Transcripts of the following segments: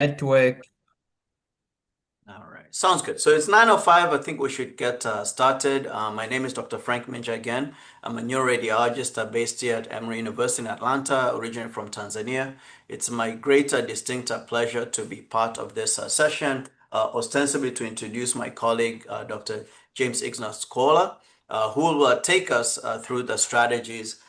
Network. All right, sounds good. So it's 9:05. I think we should get started. My name is Dr. Frank Minja again. I'm a neuroradiologist based here at Emory University in Atlanta, originally from Tanzania. It's my great distinct pleasure to be part of this session, ostensibly to introduce my colleague, Dr. James Ignas, who will take us through the strategies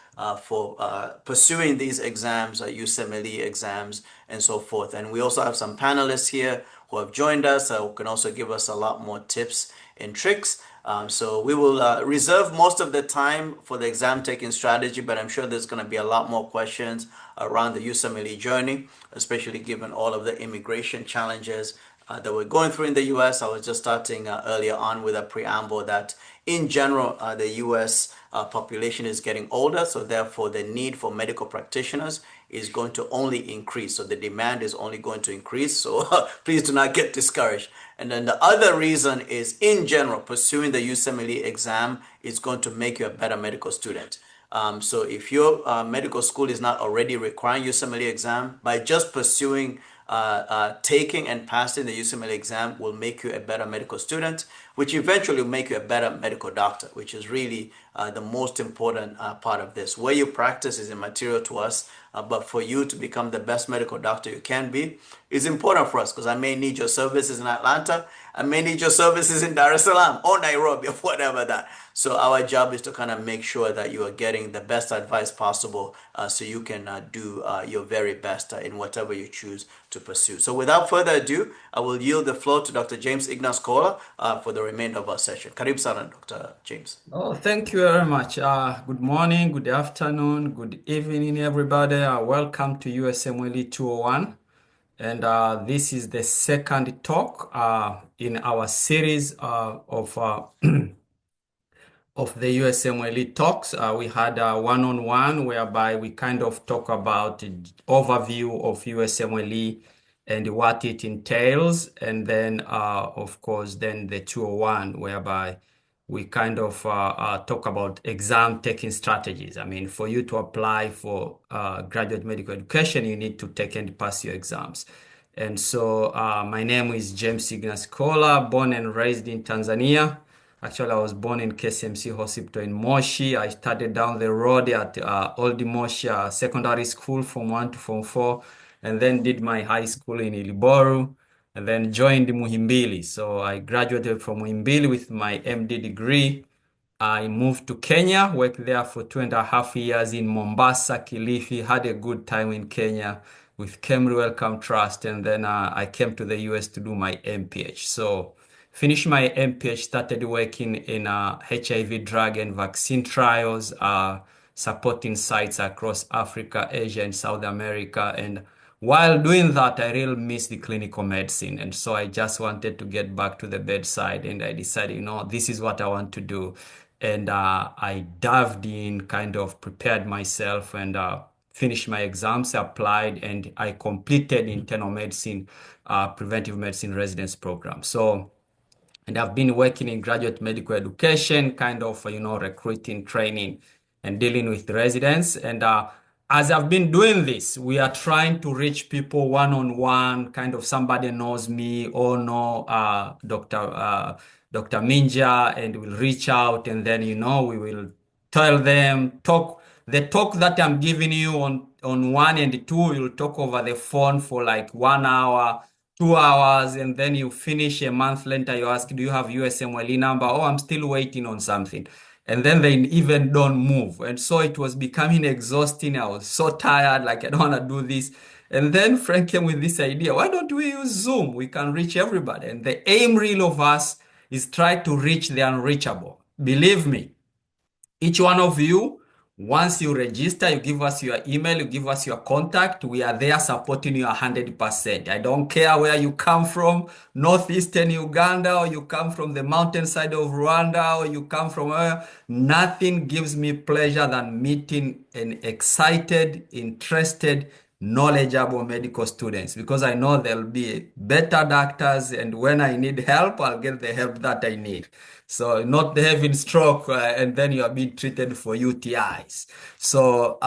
for pursuing these exams, USMLE exams, and so forth. And we also have some panelists here who have joined us, who can also give us a lot more tips and tricks. So we will reserve most of the time for the exam taking strategy, but I'm sure there's going to be a lot more questions around the USMLE journey, especially given all of the immigration challenges that we're going through in the US. I was just starting earlier on with a preamble that in general, the US population is getting older, so therefore the need for medical practitioners is going to only increase. So the demand is only going to increase. So please do not get discouraged. And then the other reason is, in general, pursuing the USMLE exam is going to make you a better medical student. So if your medical school is not already requiring USMLE exam, by just pursuing taking and passing the USMLE exam will make you a better medical student, which eventually will make you a better medical doctor, which is really the most important part of this. Where you practice is immaterial to us, but for you to become the best medical doctor you can be is important for us because I may need your services in Atlanta, I may need your services in Dar es Salaam or Nairobi or whatever that. So our job is to kind of make sure that you are getting the best advice possible so you can do your very best in whatever you choose to pursue. So without further ado, I will yield the floor to Dr. James Ignas for the remainder of our session. Karibu sana, Dr. James. Oh, thank you very much. Good morning, good afternoon, good evening, everybody. Welcome to USMLE 201. And this is the second talk in our series of the USMLE talks. We had a one-on-one whereby we kind of talk about the overview of USMLE and what it entails. And then, of course, then the 201 whereby we kind of talk about exam taking strategies. I mean, for you to apply for graduate medical education, you need to take and pass your exams. And so my name is James Ignas, born and raised in Tanzania. Actually, I was born in KCMC Hospital in Moshi. I started down the road at Old Moshi Secondary School from 1 to Form 4, and then did my high school in Iliboru, and then joined Muhimbili. So I graduated from Muhimbili with my MD degree. I moved to Kenya, worked there for 2.5 years in Mombasa, Kilifi, had a good time in Kenya with Kemri Wellcome Trust, and then I came to the US to do my MPH. So finished my MPH, started working in HIV drug and vaccine trials, supporting sites across Africa, Asia, and South America. And while doing that, I really missed the clinical medicine. And so I just wanted to get back to the bedside. And I decided, this is what I want to do. And I dived in, kind of prepared myself and finished my exams, applied, and I completed internal medicine, preventive medicine residence program. So, and I've been working in graduate medical education, kind of, recruiting, training, and dealing with residents. And as I've been doing this, we are trying to reach people one-on-one, kind of somebody knows me or know Dr. Minja, and we'll reach out and then, we will tell them, the talk that I'm giving you on 1 and 2, we'll talk over the phone for like 1 hour, 2 hours, and then you finish a month later, you ask, do you have USMLE number? Oh, I'm still waiting on something. And then they even don't move. And so it was becoming exhausting. I was so tired, like I don't want to do this. And then Frank came with this idea, why don't we use Zoom? We can reach everybody. And the aim real of us is try to reach the unreachable. Believe me, each one of you, once you register, you give us your email, you give us your contact. We are there supporting you 100%. I don't care where you come from, northeastern Uganda, or you come from the mountainside of Rwanda, or you come from where. Nothing gives me pleasure than meeting an excited, interested, knowledgeable medical students because I know they'll be better doctors, and when I need help, I'll get the help that I need. So not having stroke and then you are being treated for UTIs. So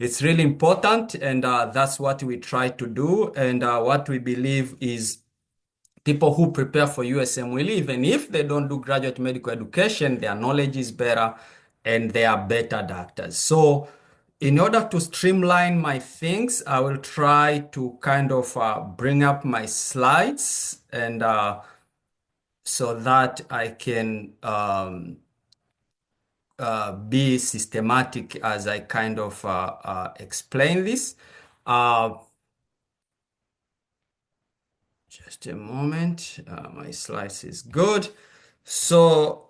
It's really important, and that's what we try to do. And what we believe is people who prepare for USMLE, even if they don't do graduate medical education, their knowledge is better and they are better doctors. So, in order to streamline my things, I will try to kind of bring up my slides and so that I can be systematic as I kind of explain this. Uh, just a moment. My slides is good. So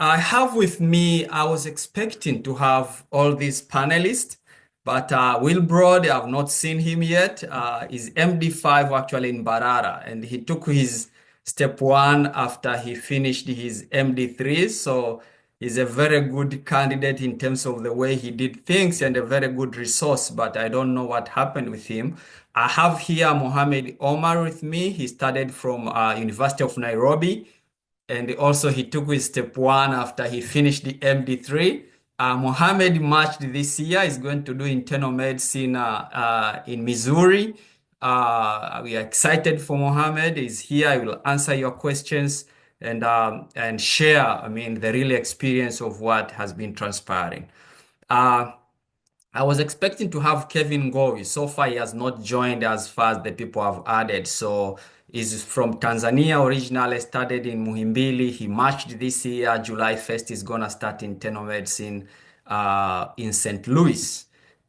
I have with me, I was expecting to have all these panelists, but Will Broad, I've not seen him yet. Is MD5 actually in Barara, and he took his step one after he finished his MD3. So he's a very good candidate in terms of the way he did things and a very good resource, but I don't know what happened with him. I have here Mohammed Omar with me. He studied from University of Nairobi. And also he took his step one after he finished the MD3. Mohammed matched this year. He's going to do internal medicine in Missouri. We are excited for Mohammed. He's here. He will answer your questions and share, I mean, the real experience of what has been transpiring. Uh, I was expecting to have Kevin Govi. So far, he has not joined as far as the people have added. So he's from Tanzania originally, started in Muhimbili. He marched this year. July 1st, he's going to start internal medicine in St. Louis.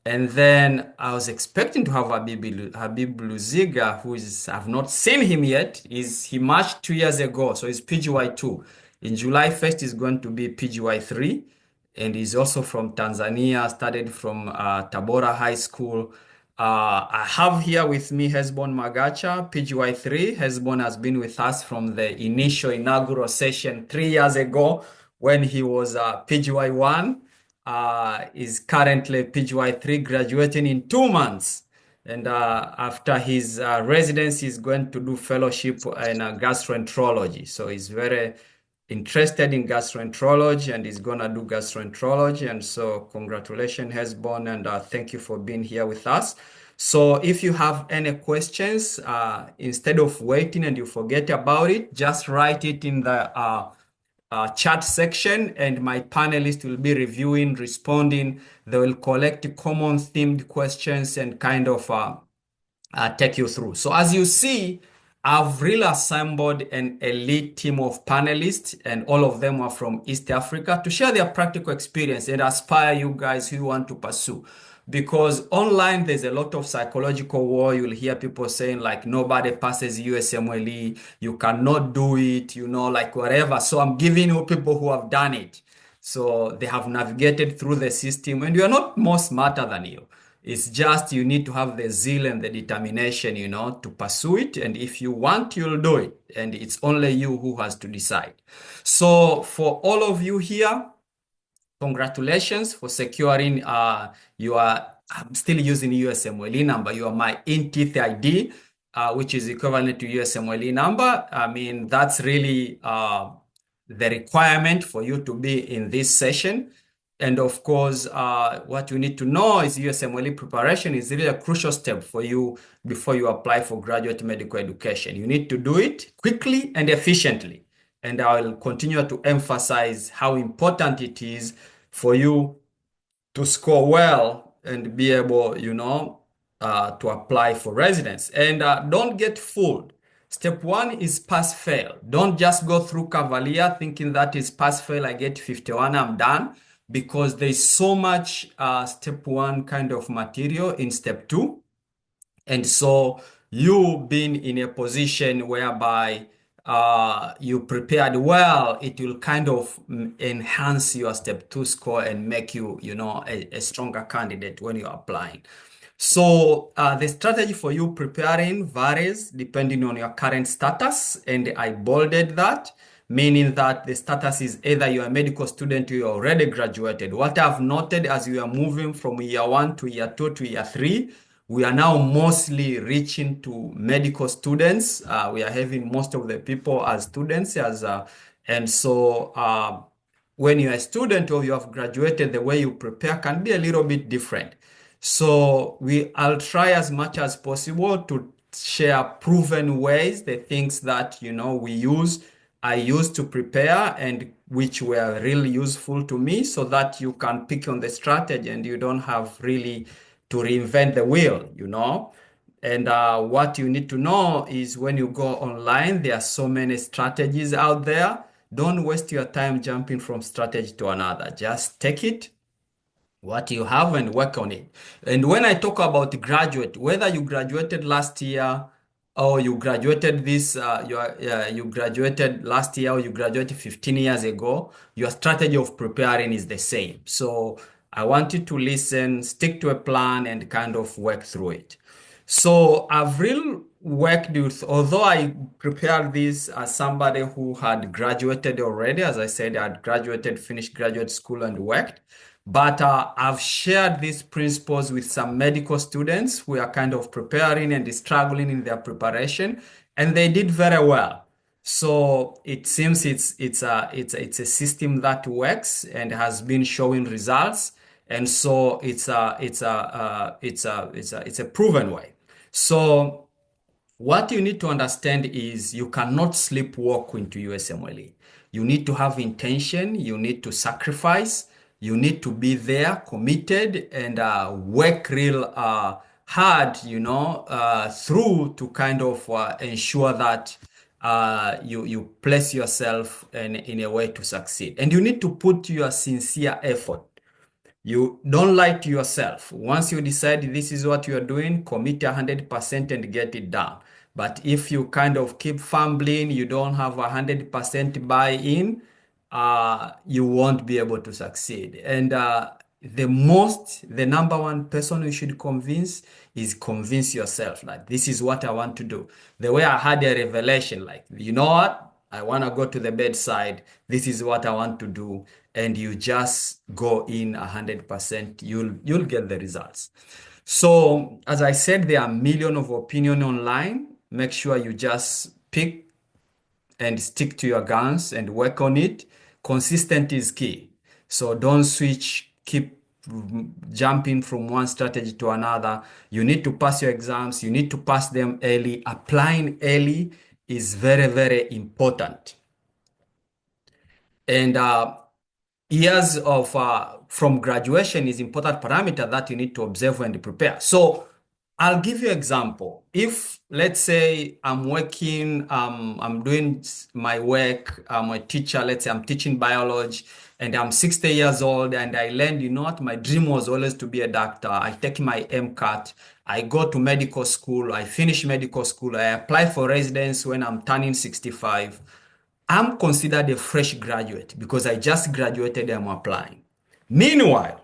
And then I was expecting to have Habib Luziga, who is, I've not seen him yet. He marched 2 years ago, so he's PGY2. In July 1st, he's going to be PGY3 and he's also from Tanzania, studied from Tabora High School. I have here with me Hesbon Magacha, PGY3. Hesbon has been with us from the initial inaugural session 3 years ago when he was PGY1. Is currently PGY3, graduating in 2 months. And after his residency, he's going to do fellowship in gastroenterology. So he's very interested in gastroenterology and is gonna do gastroenterology. And so congratulations, Hesbon, and thank you for being here with us. So if you have any questions, instead of waiting and you forget about it, just write it in the chat section and my panelists will be reviewing, responding. They will collect common themed questions and kind of take you through. So as you see, I've really assembled an elite team of panelists, and all of them are from East Africa to share their practical experience and aspire you guys who want to pursue. Because online, there's a lot of psychological war. You'll hear people saying, like, nobody passes USMLE, you cannot do it, like whatever. So I'm giving you people who have done it. So they have navigated through the system, and you're not more smarter than you. It's just you need to have the zeal and the determination, to pursue it. And if you want, you'll do it. And it's only you who has to decide. So for all of you here, congratulations for securing I'm still using USMLE number. You are my in-teeth ID, which is equivalent to USMLE number. I mean, that's really the requirement for you to be in this session. And of course, what you need to know is USMLE preparation is really a crucial step for you before you apply for graduate medical education. You need to do it quickly and efficiently. And I will continue to emphasize how important it is for you to score well and be able, to apply for residence. And don't get fooled. Step one is pass fail. Don't just go through Cavalier thinking that is pass fail. I get 51, I'm done. Because there's so much step one kind of material in step two. And so you being in a position whereby you prepared well, it will kind of enhance your step two score and make you, a stronger candidate when you're applying. So the strategy for you preparing varies depending on your current status, and I bolded that, meaning that the status is either you're a medical student or you're already graduated. What I've noted as we are moving from year one to year two to year three, we are now mostly reaching to medical students. We are having most of the people as students, and so when you're a student or you have graduated, the way you prepare can be a little bit different. So I'll try as much as possible to share proven ways, the things that, I use to prepare and which were really useful to me so that you can pick on the strategy and you don't have really to reinvent the wheel. And what you need to know is when you go online, there are so many strategies out there. Don't waste your time jumping from strategy to another. Just take it what you have and work on it. And when I talk about graduate, whether you graduated last year or you graduated you graduated last year or you graduated 15 years ago, your strategy of preparing is the same. So I want you to listen, stick to a plan, and kind of work through it. So I've really worked with, although I prepared this as somebody who had graduated already, as I said, I had graduated, finished graduate school and worked. But I've shared these principles with some medical students who are kind of preparing and struggling in their preparation, and they did very well. So it seems it's a system that works and has been showing results, and so it's a proven way. So what you need to understand is you cannot sleepwalk into USMLE. You need to have intention, you need to sacrifice, you need to be there, committed, and work real hard, through to kind of ensure that you place yourself in a way to succeed. And you need to put your sincere effort. You don't lie to yourself. Once you decide this is what you're doing, commit 100% and get it done. But if you kind of keep fumbling, you don't have 100% buy-in, you won't be able to succeed. And the number one person you should convince yourself that this is what I want to do. The way I had a revelation, like, you know what? I want to go to the bedside. This is what I want to do. And you just go in 100%, you'll get the results. So, as I said, there are millions of opinions online. Make sure you just pick and stick to your guns and work on it. Consistent is key. So don't switch, keep jumping from one strategy to another. You need to pass your exams, you need to pass them early. Applying early is very, very important. And years of from graduation is important parameter that you need to observe and prepare. So I'll give you example. If let's say I'm working, I'm doing my work, I'm a teacher, let's say I'm teaching biology and I'm 60 years old and I learned, you know what, my dream was always to be a doctor. I take my MCAT, I go to medical school, I finish medical school, I apply for residence when I'm turning 65. I'm considered a fresh graduate because I just graduated and I'm applying. Meanwhile,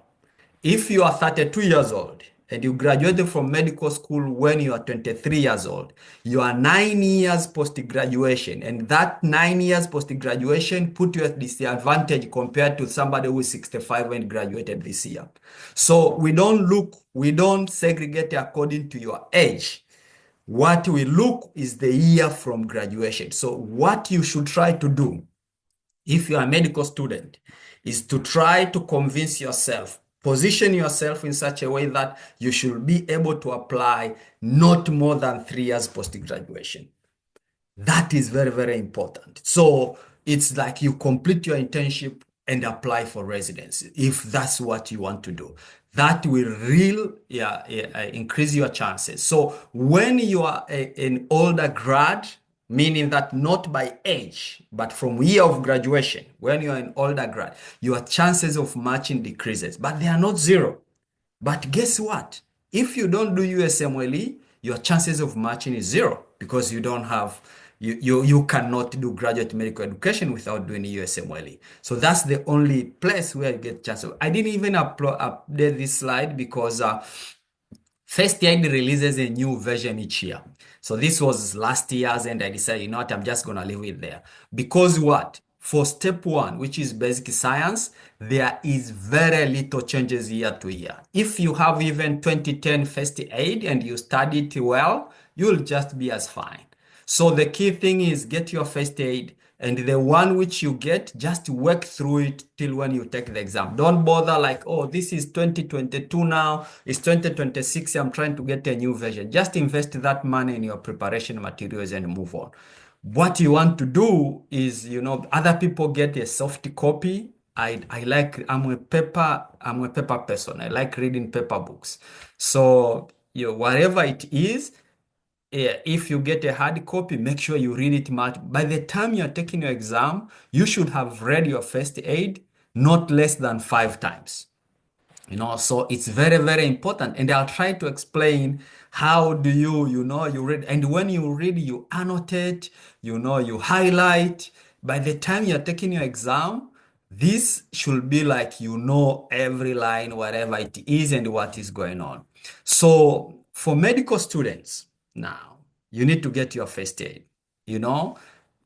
if you are 32 years old and you graduated from medical school when you are 23 years old, you are 9 years post-graduation, and that 9 years post-graduation put you at disadvantage compared to somebody who is 65 and graduated this year. So we don't segregate according to your age. What we look is the year from graduation. So what you should try to do if you are a medical student is to try to convince yourself, position yourself in such a way that you should be able to apply not more than 3 years post-graduation. That is very, very important. So it's like you complete your internship and apply for residency if that's what you want to do. That will increase your chances. So when you are an older grad, meaning that not by age, but from year of graduation, when you are an older grad, your chances of matching decreases, but they are not zero. But guess what? If you don't do USMLE, your chances of matching is zero because you don't have you cannot do graduate medical education without doing USMLE. So that's the only place where you get chance. I didn't even update this slide because First Aid releases a new version each year. So this was last year's and I decided, you know what, I'm just going to leave it there. Because what? For step one, which is basic science, there is very little changes year to year. If you have even 2010 First Aid and you study it well, you'll just be as fine. So the key thing is get your First Aid, And the one which you get, just work through it till when you take the exam. Don't bother like, oh, this is 2022 now, it's 2026, I'm trying to get a new version. Just invest that money in your preparation materials and move on. What you want to do is, other people get a soft copy. I'm a paper person. I like reading paper books. So, whatever it is, if you get a hard copy, make sure you read it much. By the time you're taking your exam, you should have read your first aid not less than 5 times. So it's very, very important. And I'll try to explain how do you read. And when you read, you annotate, you highlight. By the time you're taking your exam, this should be like every line, whatever it is, and what is going on. So for medical students, now you need to get your first aid. You know,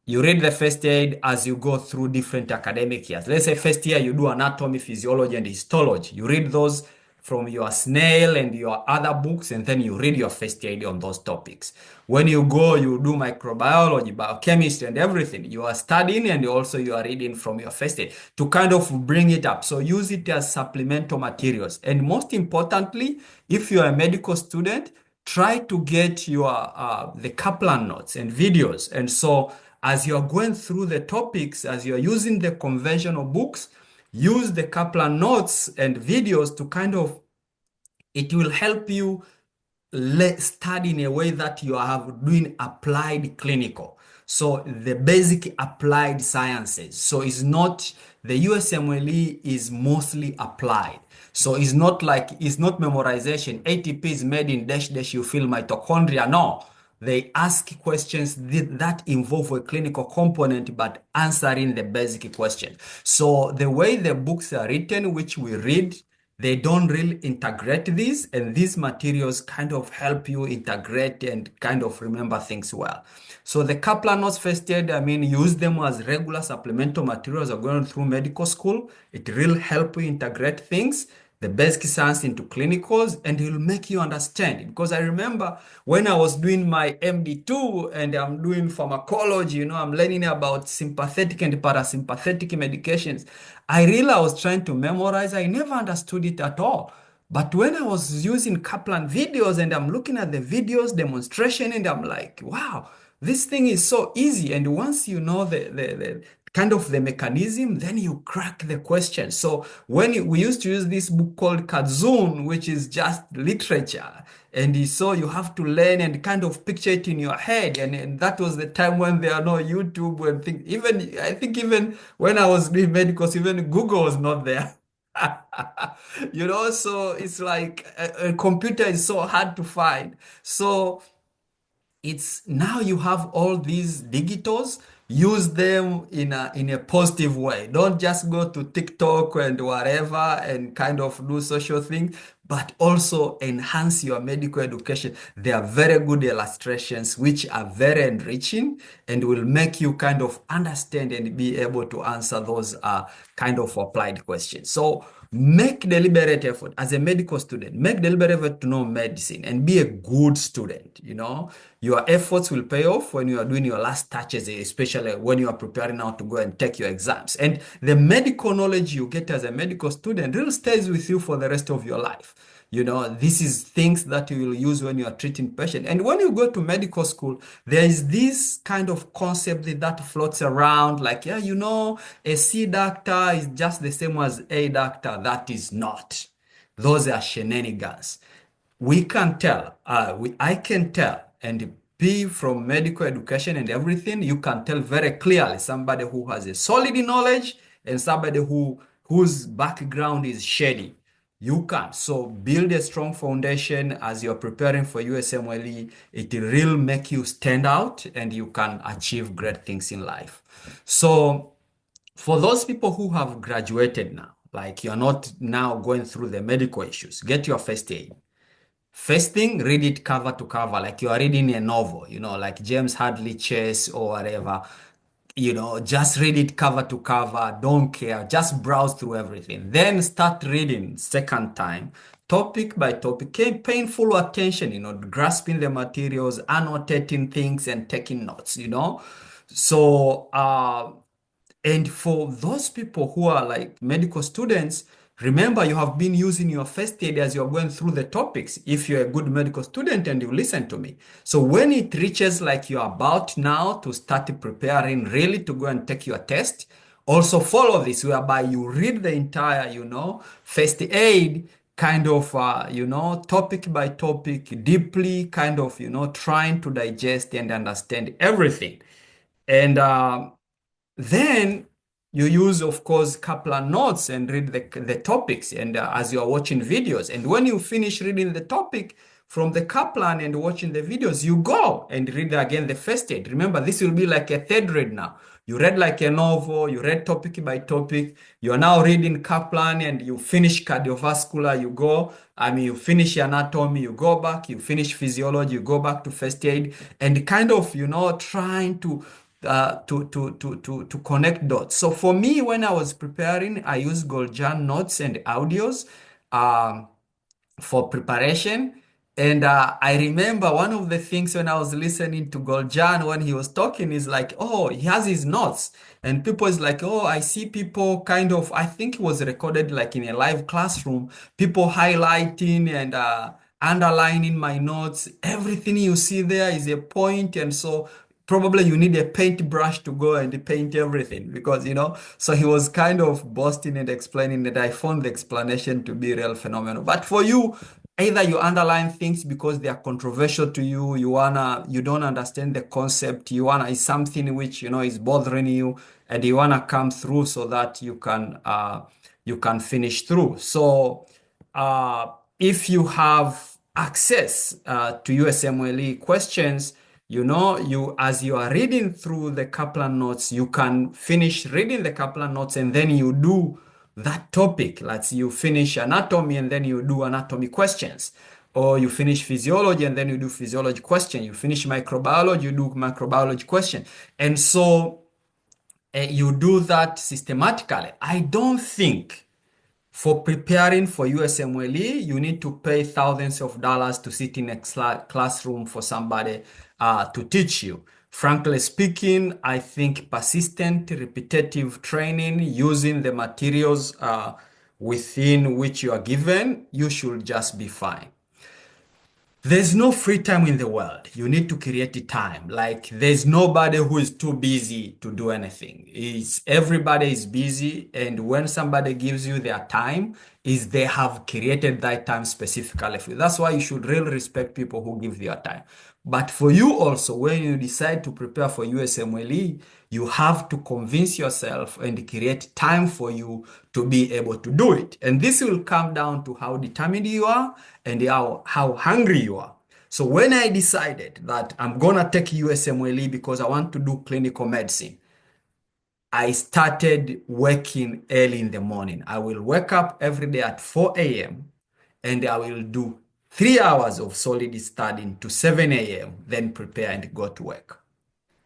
you read the first aid as you go through different academic years. Let's say first year you do anatomy, physiology, and histology. You read those from your snail and your other books, and then you read your first aid on those topics. When you go, you do microbiology, biochemistry, and everything. You are studying and also you are reading from your first aid to kind of bring it up. So use it as supplemental materials. And most importantly, if you are a medical student, try to get your the Kaplan notes and videos. And so as you're going through the topics, as you're using the conventional books, use the Kaplan notes and videos to it will help you study in a way that you are doing applied clinical. So the basic applied sciences. So it's not, the USMLE is mostly applied. So it's not memorization. ATP is made in dash dash, you feel mitochondria. No, they ask questions that involve a clinical component, but answering the basic question. So the way the books are written, which we read, they don't really integrate these, and these materials kind of help you integrate and kind of remember things well. So the Kaplan Notes First Aid, use them as regular supplemental materials are going through medical school. It will help you integrate things, the basic science into clinicals, and it will make you understand. Because I remember when I was doing my MD2 and I'm doing pharmacology, I'm learning about sympathetic and parasympathetic medications. I was trying to memorize. I never understood it at all. But when I was using Kaplan videos and I'm looking at the videos demonstration and I'm like, wow, this thing is so easy. And once you know the kind of the mechanism, then you crack the question. So we used to use this book called Kazun, which is just literature. And so you have to learn and kind of picture it in your head. And that was the time when there are no YouTube and things. I think even when I was doing medicals, even Google was not there. So it's like a computer is so hard to find. So it's now you have all these digitals, use them in a positive way. Don't just go to TikTok and whatever and kind of do social things, but also enhance your medical education. They are very good illustrations which are very enriching and will make you kind of understand and be able to answer those kind of applied questions. So make deliberate effort as a medical student, make deliberate effort to know medicine and be a good student. Your efforts will pay off when you are doing your last touches, especially when you are preparing now to go and take your exams. And the medical knowledge you get as a medical student really stays with you for the rest of your life. This is things that you will use when you are treating patients. And when you go to medical school, there is this kind of concept that floats around like, yeah, a C doctor is just the same as A doctor. That is not. Those are shenanigans. We can tell, I can tell, and be from medical education and everything, you can tell very clearly somebody who has a solid knowledge and somebody whose background is shady. You can. So build a strong foundation as you're preparing for USMLE. It will make you stand out and you can achieve great things in life. So for those people who have graduated now, like you're not now going through the medical issues, get your first aid. First thing, read it cover to cover, like you are reading a novel, like James Hadley Chase or whatever. Just read it cover to cover, don't care, just browse through everything. Then start reading second time, topic by topic, paying full attention, grasping the materials, annotating things and taking notes. So, and for those people who are like medical students, remember you have been using your first aid as you're going through the topics. If you're a good medical student and you listen to me. So when it reaches like you're about now to start preparing really to go and take your test, also follow this whereby you read the entire, first aid kind of, topic by topic, deeply kind of, trying to digest and understand everything. And then you use, of course, Kaplan notes and read the topics and as you are watching videos. And when you finish reading the topic from the Kaplan and watching the videos, you go and read again the first aid. Remember, this will be like a third read now. You read like a novel, you read topic by topic. You are now reading Kaplan and you finish cardiovascular, you go. I mean, you finish anatomy, you go back, you finish physiology, you go back to first aid, and kind of, trying to connect dots. So for me, when I was preparing, I used Goljan notes and audios um, for preparation. And I remember one of the things when I was listening to Goljan when he was talking is like, oh, he has his notes. And people is like, oh, I see people kind of, I think it was recorded like in a live classroom, people highlighting and underlining my notes. Everything you see there is a point. And so probably you need a paintbrush to go and paint everything because so he was kind of boasting and explaining that I found the explanation to be real phenomenal. But for you, either you underline things because they are controversial to you, you don't understand the concept, it's something which is bothering you, and you wanna come through so that you can finish through. So if you have access to USMLE questions, you as you are reading through the Kaplan notes, you can finish reading the Kaplan notes and then you do that topic. Let's you finish anatomy and then you do anatomy questions. Or you finish physiology and then you do physiology question. You finish microbiology, you do microbiology question. And so you do that systematically. I don't think for preparing for USMLE, you need to pay thousands of dollars to sit in a classroom for somebody to teach you. Frankly speaking, I think persistent, repetitive training using the materials within which you are given, you should just be fine. There's no free time in the world. You need to create the time. Like there's nobody who is too busy to do anything. Everybody is busy, and when somebody gives you their time, is they have created that time specifically for you. That's why you should really respect people who give their time. But for you also, when you decide to prepare for USMLE, you have to convince yourself and create time for you to be able to do it. And this will come down to how determined you are and how hungry you are. So when I decided that I'm going to take USMLE because I want to do clinical medicine, I started working early in the morning. I will wake up every day at 4 a.m. and I will do 3 hours of solid studying to 7 a.m., then prepare and go to work.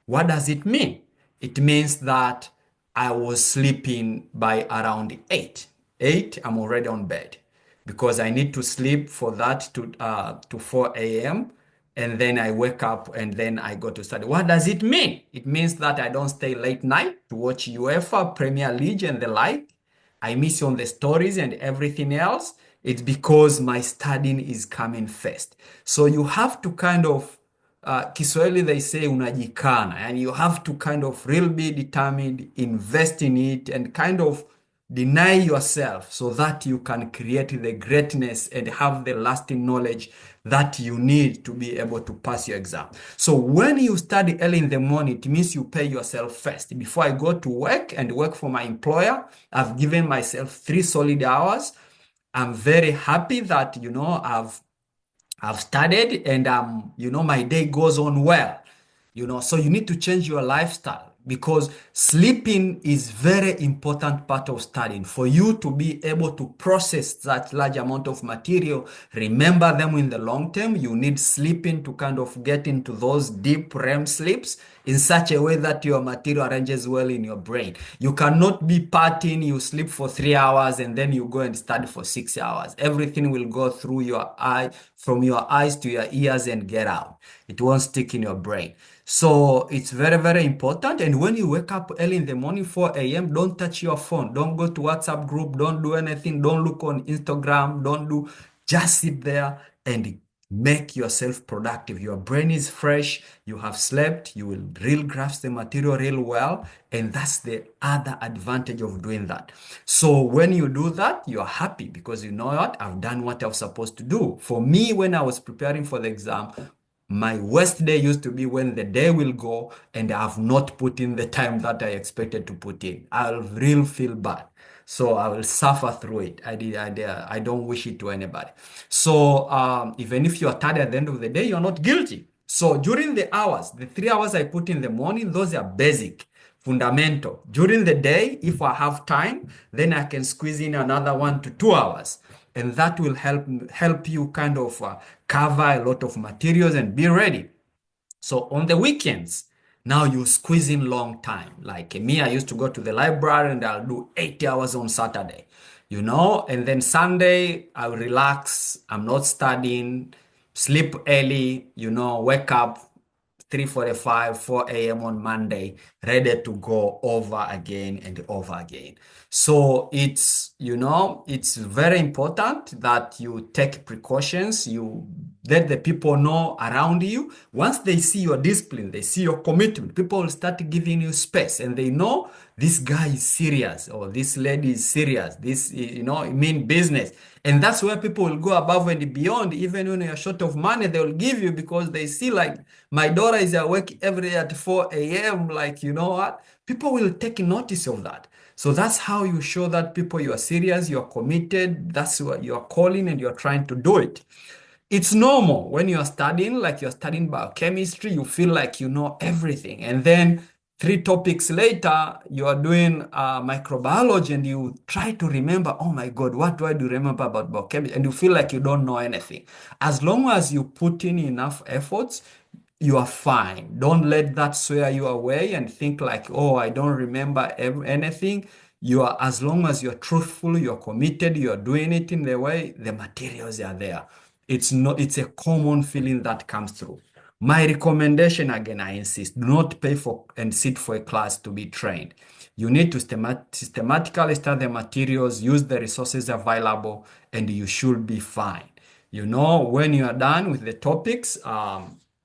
What does it mean? It means that I was sleeping by around 8. 8, I'm already on bed because I need to sleep for that to 4 a.m. And then I wake up and then I go to study. What does it mean? It means that I don't stay late night to watch UEFA, Premier League and the like. I miss on the stories and everything else. It's because my studying is coming first. So you have to kind of Kiswahili they say unajikana, and you have to kind of really be determined, invest in it, and kind of deny yourself so that you can create the greatness and have the lasting knowledge that you need to be able to pass your exam. So when you study early in the morning, it means you pay yourself first. Before I go to work and work for my employer, I've given myself 3 solid hours. I'm very happy that, I've studied and my day goes on well. So you need to change your lifestyle because sleeping is very important part of studying. For you to be able to process that large amount of material, remember them in the long term, you need sleeping to kind of get into those deep REM sleeps in such a way that your material arranges well in your brain. You cannot be partying, you sleep for 3 hours and then you go and study for 6 hours. Everything will go through your eye, from your eyes to your ears and get out. It won't stick in your brain. So it's very, very important. And when you wake up early in the morning, 4 a.m., don't touch your phone. Don't go to WhatsApp group. Don't do anything. Don't look on Instagram. Don't do, just sit there and make yourself productive. Your brain is fresh. You have slept. You will real grasp the material real well. And that's the other advantage of doing that. So when you do that, you're happy because you know what? I've done what I was supposed to do. For me, when I was preparing for the exam, my worst day used to be when the day will go and I have not put in the time that I expected to put in. I'll really feel bad. So I will suffer through it. I don't wish it to anybody. So even if you're tired at the end of the day, you're not guilty. So during the hours, the 3 hours I put in the morning, those are basic, fundamental. During the day, if I have time, then I can squeeze in another 1 to 2 hours, and that will help you kind of cover a lot of materials and be ready. So on the weekends, now you squeeze in long time. Like me, I used to go to the library and I'll do 8 hours on Saturday, and then Sunday I'll relax. I'm not studying, sleep early, wake up 3:45, 4 a.m. on Monday, ready to go over again and over again. So it's very important that you take precautions, you let the people know around you. Once they see your discipline, they see your commitment, people will start giving you space and they know this guy is serious or this lady is serious. This, it mean business. And that's where people will go above and beyond. Even when you're short of money, they will give you because they see like my daughter is awake every day at 4 a.m. Like, you know what? People will take notice of that. So that's how you show that people you are serious, you are committed, that's what you are calling and you're trying to do it. It's normal when you're studying, like you're studying biochemistry, you feel like you know everything. And then 3 topics later, you are doing microbiology and you try to remember, oh my God, what do I do remember about biochemistry? And you feel like you don't know anything. As long as you put in enough efforts, you are fine. Don't let that swear you away and think like, oh, I don't remember anything. As long as you're truthful, you're committed, you're doing it in the way, the materials are there. It's a common feeling that comes through. My recommendation, again, I insist, do not pay for and sit for a class to be trained. You need to systematically study the materials, use the resources available, and you should be fine. When you are done with the topics,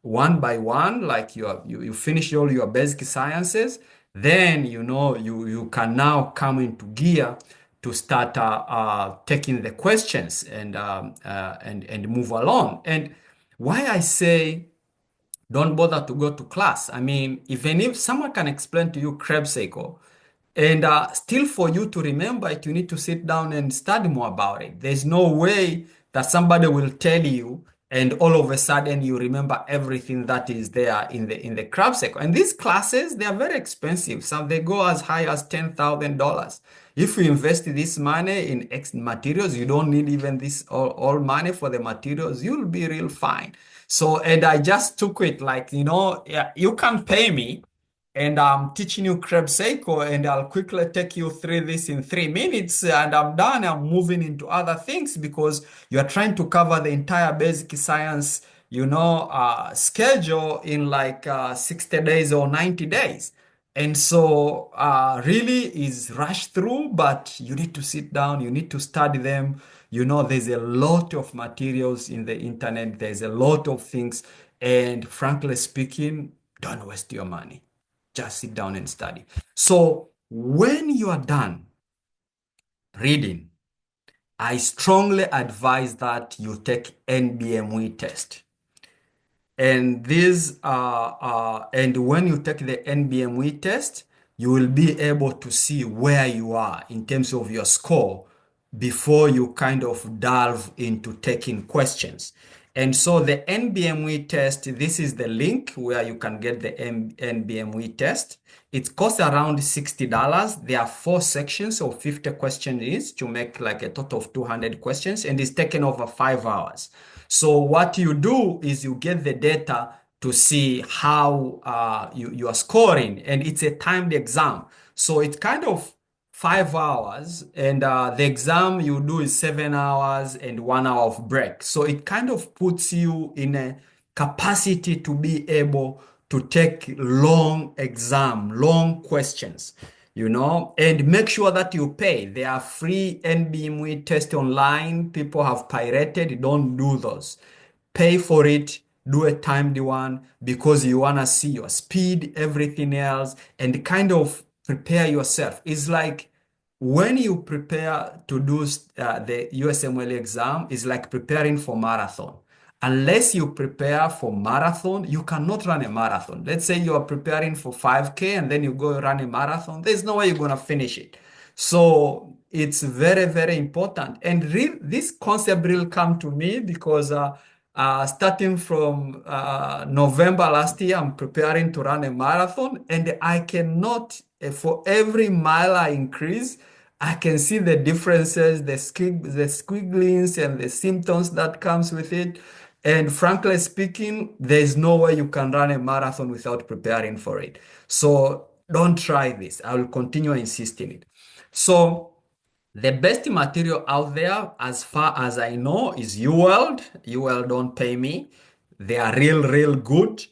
one by one, like you finish all your basic sciences, then you can now come into gear to start taking the questions and move along. And why I say don't bother to go to class. I mean, even if someone can explain to you Krebs cycle, and still for you to remember it, you need to sit down and study more about it. There's no way that somebody will tell you and all of a sudden you remember everything that is there in the Krebs cycle. And these classes, they are very expensive. Some they go as high as $10,000. If you invest this money in materials, you don't need even this all money for the materials. You'll be real fine. So, and I just took it like, yeah, you can pay me and I'm teaching you Krebs cycle and I'll quickly take you through this in 3 minutes and I'm done. I'm moving into other things because you're trying to cover the entire basic science, schedule in like 60 days or 90 days. And so really is rushed through, but you need to sit down, you need to study them. There's a lot of materials in the internet, there's a lot of things. And frankly speaking, don't waste your money. Just sit down and study. So when you are done reading, I strongly advise that you take NBME test. And when you take the NBME test, you will be able to see where you are in terms of your score before you kind of delve into taking questions. And so the NBME test, this is the link where you can get the NBME test. It costs around $60. There are 4 sections of 50 questions each to make like a total of 200 questions, and it's taken over 5 hours. So what you do is you get the data to see how you are scoring, and it's a timed exam. So it's kind of 5 hours, and the exam you do is 7 hours and 1 hour of break. So it kind of puts you in a capacity to be able to take long exam, long questions, and make sure that you pay. There are free NBME test online. People have pirated. Don't do those. Pay for it. Do a timed one because you want to see your speed, everything else, and kind of prepare yourself. It's like when you prepare to do the USMLE exam, is like preparing for marathon. Unless you prepare for marathon, you cannot run a marathon. Let's say you are preparing for 5K and then you go run a marathon. There's no way you're going to finish it. So it's very, very important. And this concept will come to me because starting from November last year, I'm preparing to run a marathon, and I cannot, for every mile I increase, I can see the differences, the squigglings and the symptoms that comes with it. And frankly speaking, there's no way you can run a marathon without preparing for it. So don't try this. I will continue insisting it. So the best material out there, as far as I know, is UWorld. UWorld don't pay me. They are real, real good.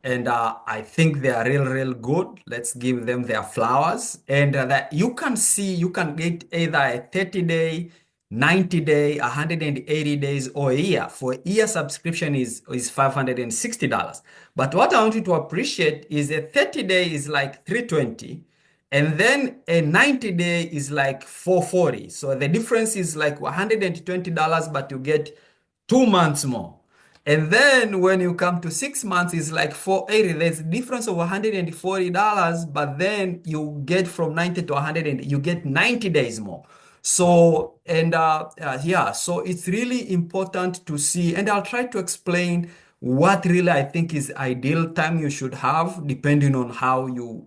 And I think they are real, real good. Let's give them their flowers. And that you can see, you can get either a 30-day, 90-day, 180 days, or a year. For a year subscription is $560. But what I want you to appreciate is a 30-day is like 320. And then a 90-day is like 440. So the difference is like $120, but you get 2 months more. And then when you come to 6 months, it's like 480. There's a difference of $140, but then you get from 90 to 100 and you get 90 days more. So, and yeah, so it's really important to see, and I'll try to explain what really I think is ideal time you should have, depending on how you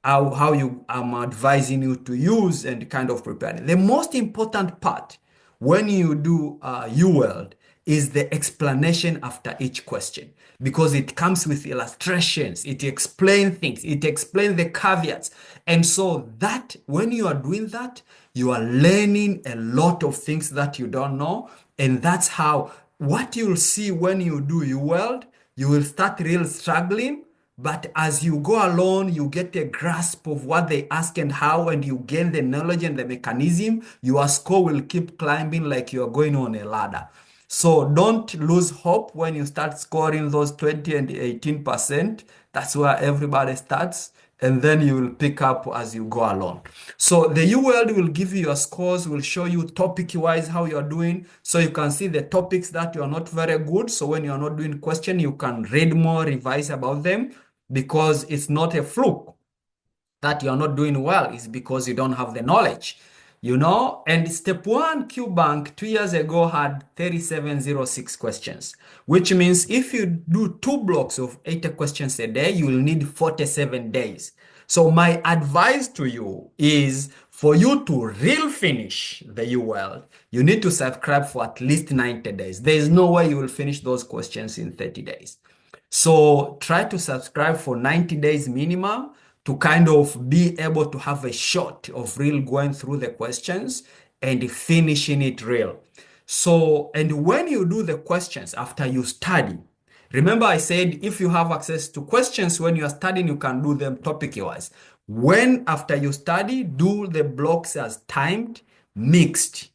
I'm advising you to use and kind of prepare. The most important part when you do UWorld is the explanation after each question because it comes with illustrations. It explains things. It explains the caveats. And so that when you are doing that, you are learning a lot of things that you don't know. And that's how what you'll see when you do UWorld, you will start real struggling. But as you go along, you get a grasp of what they ask and how, and you gain the knowledge and the mechanism. Your score will keep climbing like you're going on a ladder. So don't lose hope when you start scoring those 20 and 18%. That's where everybody starts. And then you will pick up as you go along. So the UWorld will give you your scores, will show you topic-wise how you're doing. So you can see the topics that you're not very good. So when you're not doing question, you can read more, revise about them because it's not a fluke that you're not doing well. It's because you don't have the knowledge. And step one QBank 2 years ago had 3706 questions, which means if you do 2 blocks of 80 questions a day, you will need 47 days. So my advice to you is for you to real finish the UWorld, you need to subscribe for at least 90 days. There is no way you will finish those questions in 30 days. So try to subscribe for 90 days minimum to kind of be able to have a shot of real going through the questions and finishing it real. So, and when you do the questions after you study, remember I said if you have access to questions when you are studying, you can do them topic-wise. When after you study, do the blocks as timed, mixed.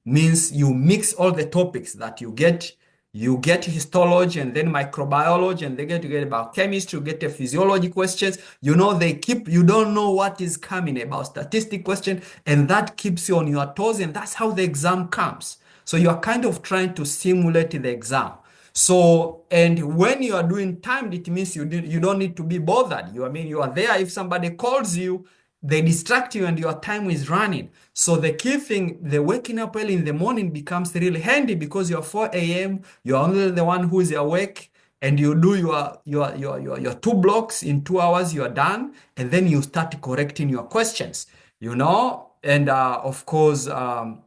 Means you mix all the topics that you get. You get histology and then microbiology, and they get to get about chemistry, you get a physiology questions. You don't know what is coming about statistic question, and that keeps you on your toes, and that's how the exam comes. So you're kind of trying to simulate the exam. So, and when you are doing timed, it means you don't need to be bothered. You are there. If somebody calls you, they distract you and your time is running. So the key thing, the waking up early in the morning becomes really handy because you're 4 a.m., you're only the one who is awake, and you do your 2 blocks in 2 hours, you're done, and then you start correcting your questions, and of course, the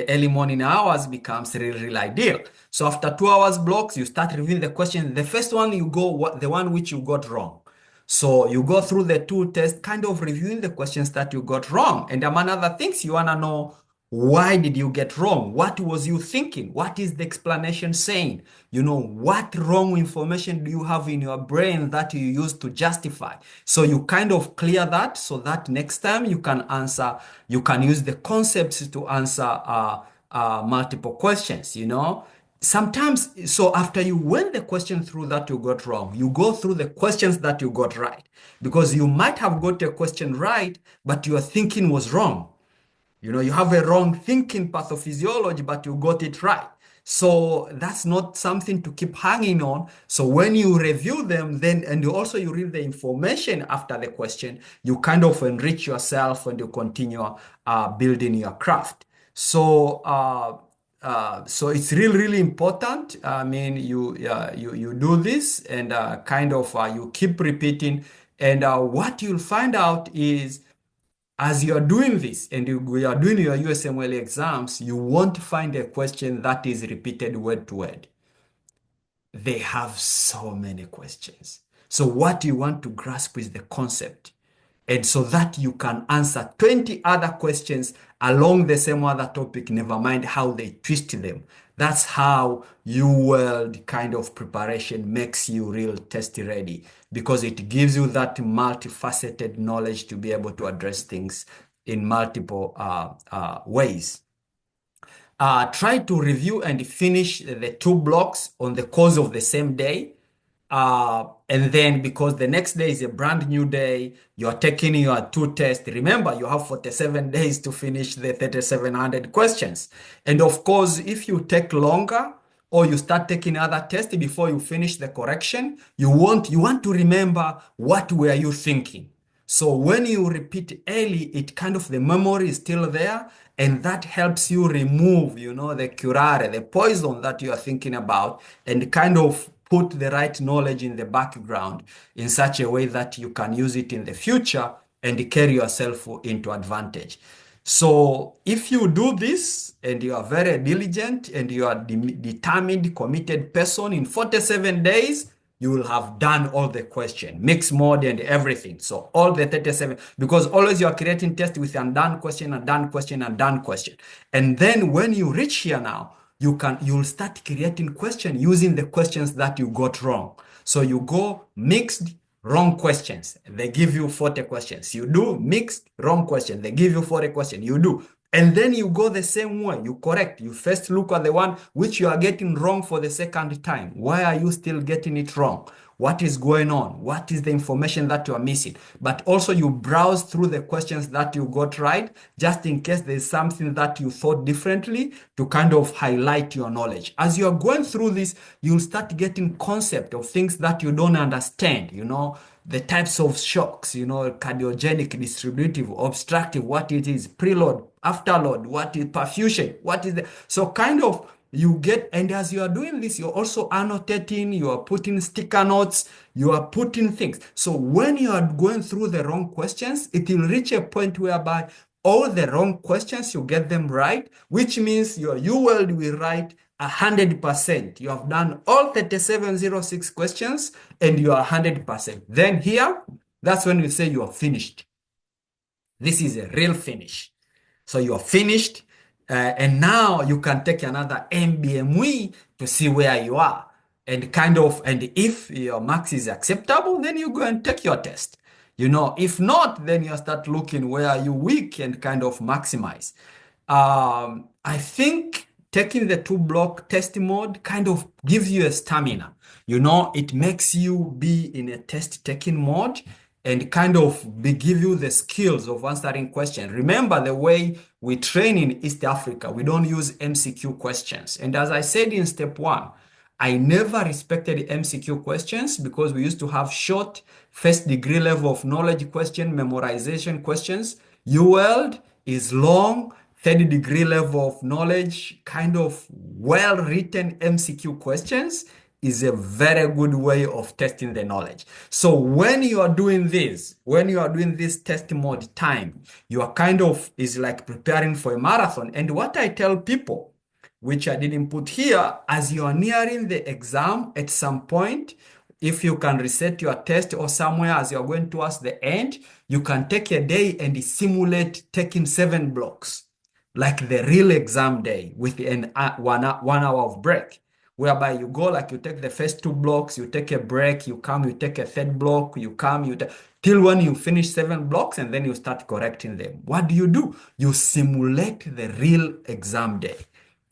early morning hours becomes really, really ideal. So after 2 hours blocks, you start reviewing the question. The first one you go, the one which you got wrong. So you go through the 2 tests, kind of reviewing the questions that you got wrong. And among other things, you want to know Why did you get wrong? What was you thinking? What is the explanation saying? What wrong information do you have in your brain that you use to justify? So you kind of clear that so that next time you can answer, you can use the concepts to answer multiple questions. Sometimes, so after you went the question through that you got wrong, you go through the questions that you got right. Because you might have got a question right, but your thinking was wrong. You have a wrong thinking pathophysiology, but you got it right. So that's not something to keep hanging on. So when you review them, then, and you read the information after the question, you kind of enrich yourself and you continue building your craft. So it's really, really important. I mean, you do this and kind of you keep repeating. And what you'll find out is as you are doing this and you are doing your USMLE exams, you won't find a question that is repeated word to word. They have so many questions. So what you want to grasp is the concept. And so that you can answer 20 other questions along the same other topic, never mind how they twist them. That's how UWorld kind of preparation makes you real test ready because it gives you that multifaceted knowledge to be able to address things in multiple ways. Try to review and finish the 2 blocks on the course of the same day. And then because the next day is a brand new day, you're taking your 2 tests. Remember, you have 47 days to finish the 3,700 questions. And of course, if you take longer or you start taking other tests before you finish the correction, you want to remember what were you thinking. So when you repeat early, it kind of the memory is still there, and that helps you remove, the curare, the poison that you are thinking about, and kind of put the right knowledge in the background in such a way that you can use it in the future and carry yourself into advantage. So if you do this and you are very diligent and you are determined, committed person in 47 days, you will have done all the question, mixed mode and everything. So all the 37, because always you are creating test with undone question, undone question, undone question. And then when you reach here now, you'll start creating question using the questions that you got wrong. So you go mixed, wrong questions. They give you 40 questions. You do mixed, wrong question. They give you 40 questions. You do. And then you go the same way. You correct. You first look at the one which you are getting wrong for the second time. Why are you still getting it wrong? What is going on? What is the information that you are missing? But also you browse through the questions that you got right, just in case there's something that you thought differently to kind of highlight your knowledge. As you are going through this, you'll start getting concept of things that you don't understand, the types of shocks, cardiogenic, distributive, obstructive, what it is, preload, afterload, what is perfusion, what is the, so kind of you get, and as you are doing this, you're also annotating, you are putting sticker notes, you are putting things. So when you are going through the wrong questions, it will reach a point whereby all the wrong questions, you get them right, which means your UWorld will write 100%. You have done all 3706 questions and you are 100%. Then here, that's when you say you are finished. This is a real finish. So you are finished, and now you can take another MBME to see where you are. And if your marks is acceptable, then you go and take your test. If not, then you start looking where are you weak and kind of maximize. I think taking the 2 block test mode kind of gives you a stamina. It makes you be in a test taking mode and kind of give you the skills of answering questions. Remember the way we train in East Africa, we don't use MCQ questions. And as I said in step 1, I never respected MCQ questions because we used to have short first degree level of knowledge question, memorization questions. UWorld is long, third degree level of knowledge, kind of well-written MCQ questions is a very good way of testing the knowledge. So when you are doing this, test mode time, you are kind of is like preparing for a marathon. And what I tell people, which I didn't put here, as you are nearing the exam at some point, if you can reset your test or somewhere as you're going towards the end, you can take a day and simulate taking 7 blocks. like the real exam day with an 1 hour of break, whereby you go like you take the first two blocks, you take a break, you come, you take a third block, you come, till when you finish 7 blocks, and then you start correcting them. What do? You simulate the real exam day.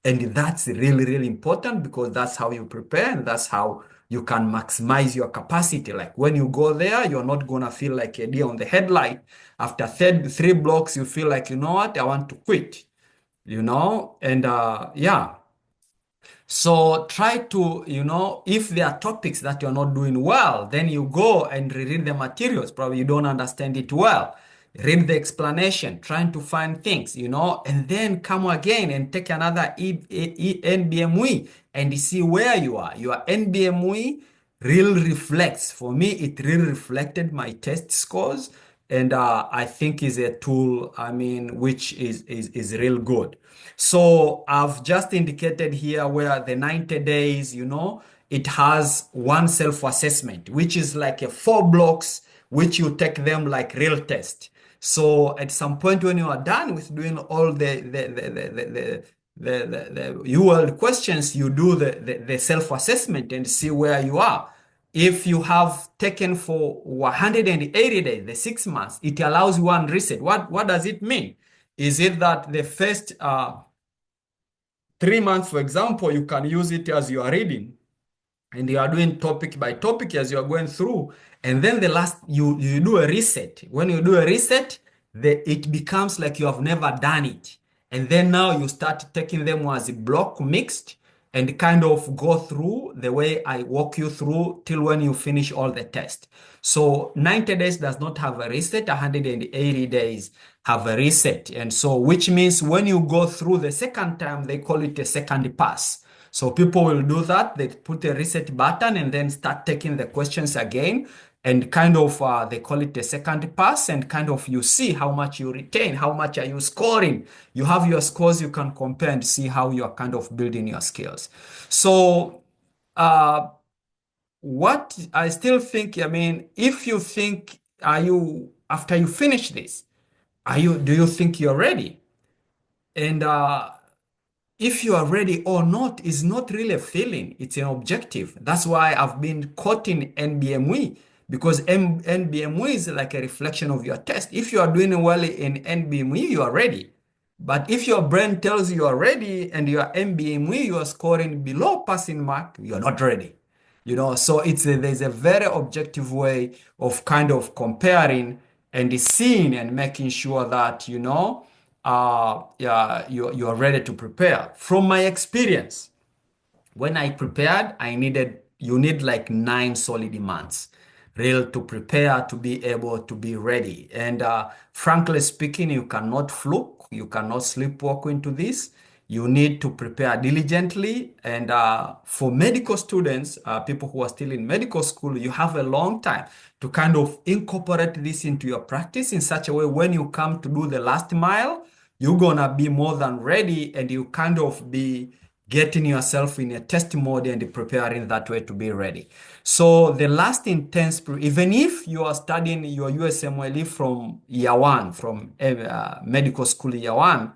And that's really, really important because that's how you prepare and that's how you can maximize your capacity. Like when you go there, you're not gonna feel like a deer on the headlight. After 3 blocks, you feel like, you know what, I want to quit, and yeah. So try to, if there are topics that you're not doing well, then you go and reread the materials. Probably you don't understand it well. Read the explanation, trying to find things, and then come again and take another NBME and see where you are. Your NBME really reflects. For me, it really reflected my test scores, and I think is a tool, I mean, which is real good. So I've just indicated here where the 90 days, it has one self-assessment, which is like a 4 blocks, which you take them like real test. So at some point when you are done with doing all the UL questions, you do the self-assessment and see where you are. If you have taken for 180 days, the 6 months, it allows you one reset. What does it mean? Is it that the first 3 months, for example, you can use it as you are reading and you are doing topic by topic as you are going through, and then the last you do a reset. When you do a reset, it becomes like you have never done it, and then now you start taking them as a block mixed and kind of go through the way I walk you through till when you finish all the test. So 90 days does not have a reset, 180 days have a reset, and so which means when you go through the second time, they call it a second pass. So people will do that. They put a reset button and then start taking the questions again. And kind of, they call it a second pass, and kind of you see how much you retain, how much are you scoring. You have your scores, you can compare and see how you are kind of building your skills. So, what I still think, I mean, if you think, after you finish this, do you think you're ready? And, if you are ready or not is not really a feeling, it's an objective. That's why I've been quoting NBME, because NBME is like a reflection of your test. If you are doing well in NBME, you are ready. But if your brain tells you are ready and your NBME, you are scoring below passing mark, you're not ready. So there's a very objective way of kind of comparing and seeing and making sure that, yeah, you are ready to prepare. From my experience, when I prepared, you need like 9 solid months real to prepare to be able to be ready. And frankly speaking, you cannot fluke, you cannot sleepwalk into this. You need to prepare diligently. And for medical students, people who are still in medical school, you have a long time to kind of incorporate this into your practice in such a way when you come to do the last mile, you're gonna be more than ready and you kind of be getting yourself in a test mode and preparing that way to be ready. So the last intense, even if you are studying your USMLE from year one, from medical school year one,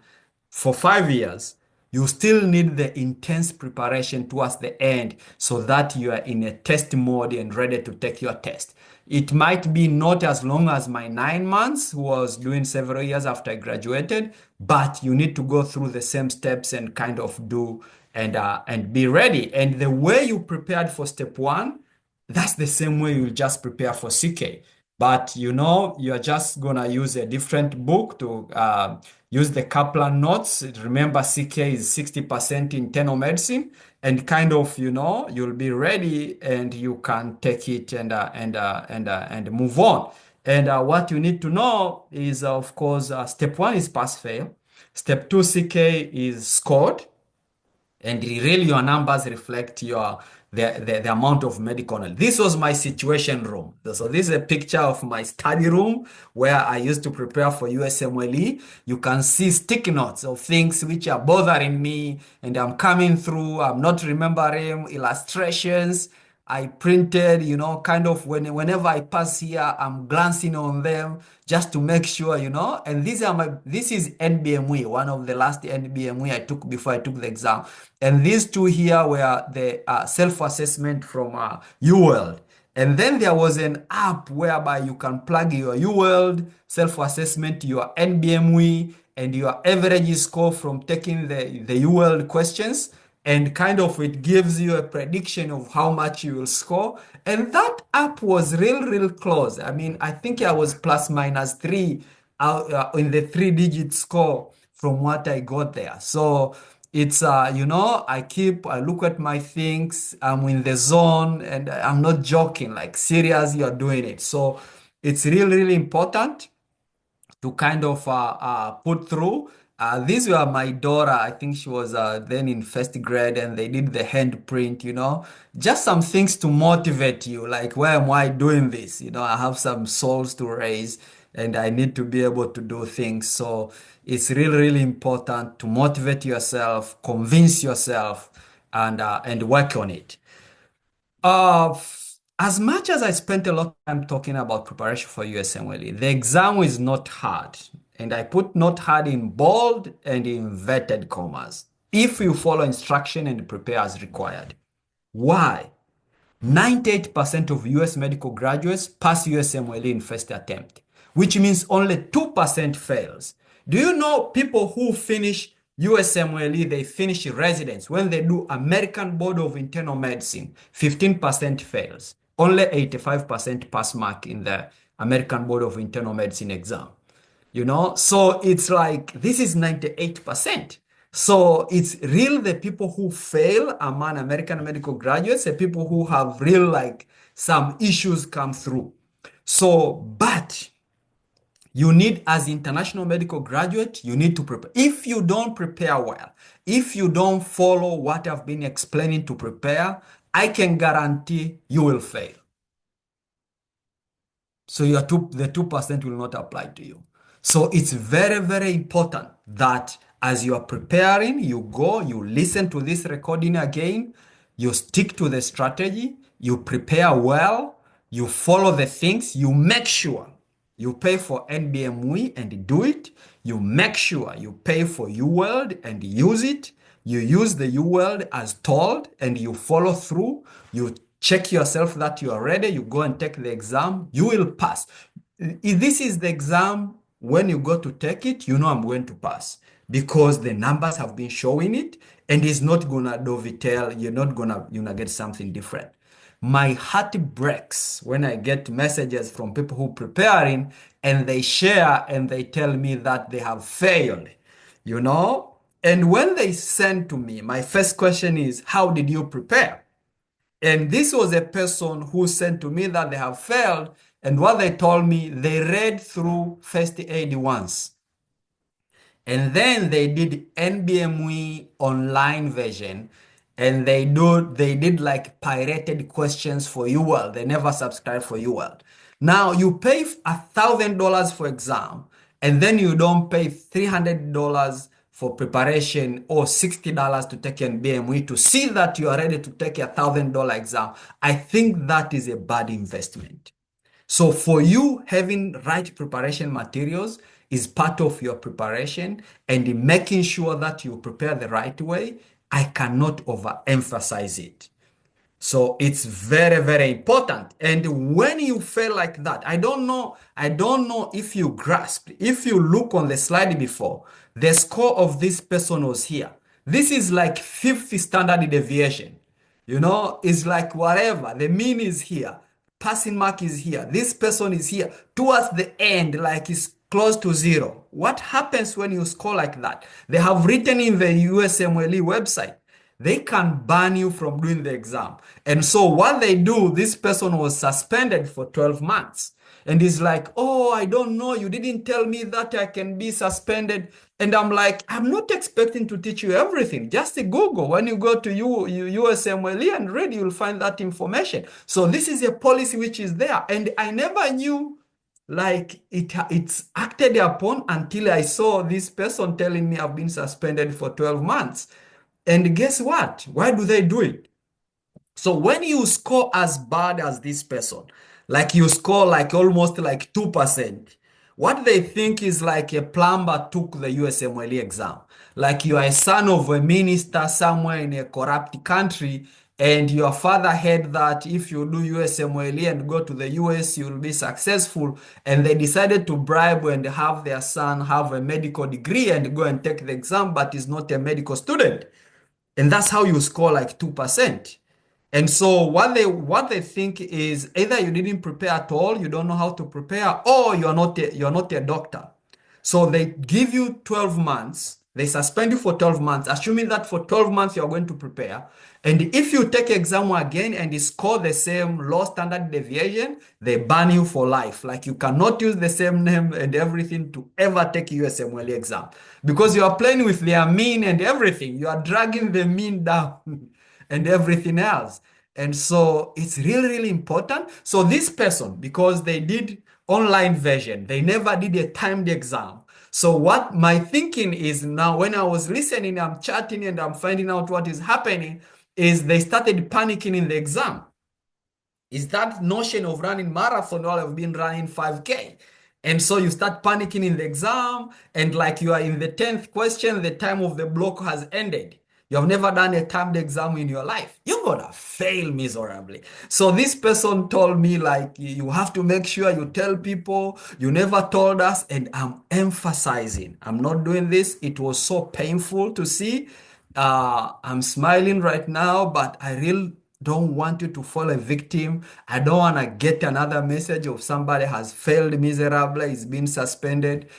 for 5 years, you still need the intense preparation towards the end so that you are in a test mode and ready to take your test. It might be not as long as my 9 months was doing several years after I graduated, but you need to go through the same steps and kind of do and be ready. And the way you prepared for step one, that's the same way you just prepare for CK. But you're just gonna use a different book to use the Kaplan notes. Remember, CK is 60% internal medicine, and kind of you'll be ready and you can take it and move on. And what you need to know is, of course, step one is pass fail. Step two, CK is scored. And really your numbers reflect the amount of medical knowledge. This was my situation room. So this is a picture of my study room where I used to prepare for USMLE. You can see sticky notes of things which are bothering me and I'm coming through. I'm not remembering illustrations. I printed, kind of whenever I pass here, I'm glancing on them just to make sure, And this is NBME, one of the last NBME I took before I took the exam. And these two here were the self-assessment from UWorld. And then there was an app whereby you can plug your UWorld self-assessment, your NBME, and your average score from taking the UWorld questions. And kind of it gives you a prediction of how much you will score. And that app was real close. I mean, I think I was plus minus three in the 3-digit score from what I got there. So it's I look at my things, I'm in the zone, and I'm not joking, like serious, you're doing it. So it's really important to kind of put through. These were my daughter. I think she was then in first grade, and they did the handprint, just some things to motivate you. Like, why am I doing this? I have some souls to raise, and I need to be able to do things. So it's really important to motivate yourself, convince yourself, and work on it. Uh, as much as I spent a lot of time talking about preparation for USMLE, the exam is not hard. And I put not hard in bold and inverted commas. If you follow instruction and prepare as required. Why? 98% of US medical graduates pass USMLE in first attempt, which means only 2% fails. Do you know people who finish USMLE, they finish residence when they do American Board of Internal Medicine, 15% fails. Only 85% pass mark in the American Board of Internal Medicine exam. So it's like this is 98%. So it's real the people who fail among American medical graduates, the people who have real like some issues come through. So, but you need, as international medical graduate, you need to prepare. If you don't prepare well, if you don't follow what I've been explaining to prepare, I can guarantee you will fail. So the 2% will not apply to you. So it's very important that as you are preparing, you go, you listen to this recording again, you stick to the strategy, you prepare well, you follow the things, you make sure you pay for NBME and do it. You make sure you pay for UWorld and use it. You use the UWorld as told and you follow through. You check yourself that you are ready. You go and take the exam. You will pass. If this is the exam, when you go to take it, I'm going to pass because the numbers have been showing it and it's not gonna dovetail. You're not gonna get something different. My heart breaks when I get messages from people who preparing and they share and they tell me that they have failed, And when they send to me, my first question is, how did you prepare? And this was a person who sent to me that they have failed. And what they told me, they read through first aid once. And then they did NBME online version and they did like pirated questions for UWorld. They never subscribed for UWorld. Now you pay $1,000 for exam and then you don't pay $300 for preparation or $60 to take NBME to see that you are ready to take a $1,000 exam. I think that is a bad investment. So for you, having right preparation materials is part of your preparation and in making sure that you prepare the right way. I cannot overemphasize it. So it's very important. And when you fail like that, I don't know if you grasp, if you look on the slide before, the score of this person was here. This is like 50 standard deviation. It's like whatever. The mean is here. Passing mark is here. This person is here. Towards the end, like it's close to zero. What happens when you score like that? They have written in the USMLE website, they can ban you from doing the exam. And so what they do, this person was suspended for 12 months. And he's like, oh, I don't know. You didn't tell me that I can be suspended. And I'm like, I'm not expecting to teach you everything. Just Google. When you go to USMLE and read, you'll find that information. So this is a policy which is there. And I never knew like it's acted upon until I saw this person telling me I've been suspended for 12 months. And guess what? Why do they do it? So when you score as bad as this person, like you score like almost like 2%, what they think is like a plumber took the USMLE exam. Like you are a son of a minister somewhere in a corrupt country, and your father heard that if you do USMLE and go to the US, you'll be successful. And they decided to bribe and have their son have a medical degree and go and take the exam, but is not a medical student. And that's how you score like 2%. And so what they think is either you didn't prepare at all, you don't know how to prepare, or you're not a doctor. So they give you 12 months, they suspend you for 12 months, assuming that for 12 months you're going to prepare. And if you take exam again and you score the same low standard deviation, they ban you for life. Like you cannot use the same name and everything to ever take USMLE exam because you are playing with their mean and everything. You are dragging the mean down and everything else. And so it's really, really important. So this person, because they did online version, they never did a timed exam. So what my thinking is now, when I was listening, I'm chatting and I'm finding out what is happening, is they started panicking in the exam. Is that notion of running marathon while I've been running 5K. And so you start panicking in the exam, and like you are in the 10th question, the time of the block has ended. You have never done a timed exam in your life. You're gonna fail miserably. So this person told me, like, you have to make sure you tell people you never told us. And I'm emphasizing, I'm not doing this. It was so painful to see. I'm smiling right now, but I really don't want you to fall a victim. I don't want to get another message of somebody has failed miserably, is being suspended.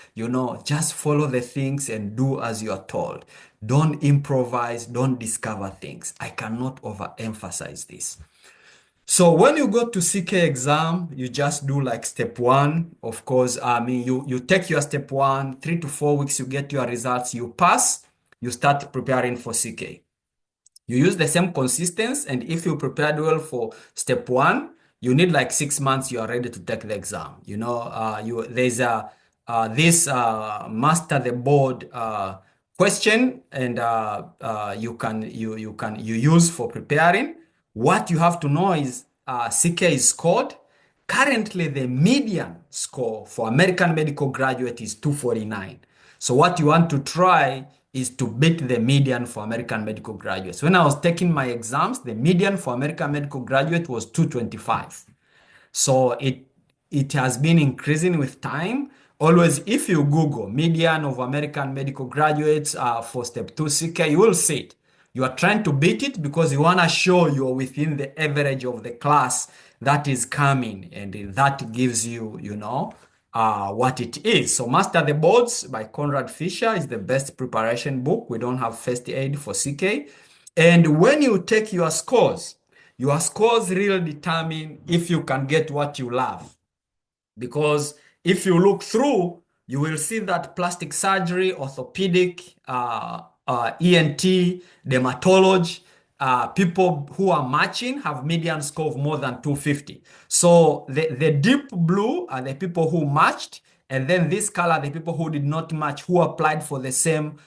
Just follow the things and do as you are told. Don't improvise, don't discover things. I cannot overemphasize this. So when you go to CK exam, you just do like step one. Of course, I mean, you take your step one, 3 to 4 weeks, you get your results, you pass, you start preparing for CK. You use the same consistency, and if you prepared well for step one, you need like 6 months. You are ready to take the exam. There's a this master the board question, and you use for preparing. What you have to know is CK is scored. Currently, the median score for American medical graduate is 249. So what you want to try is to beat the median for American medical graduates. When I was taking my exams, the median for American medical graduate was 225. So it has been increasing with time. Always, if you Google median of American medical graduates for step 2 CK, you will see it. You are trying to beat it because you want to show you're within the average of the class that is coming, and that gives you, what it is. So Master the Boards by Conrad Fisher is the best preparation book. We don't have first aid for CK. And when you take your scores really determine if you can get what you love. Because if you look through, you will see that plastic surgery, orthopedic, ENT, dermatology, people who are matching have median score of more than 250. So the deep blue are the people who matched, and then this color, the people who did not match, who applied for the same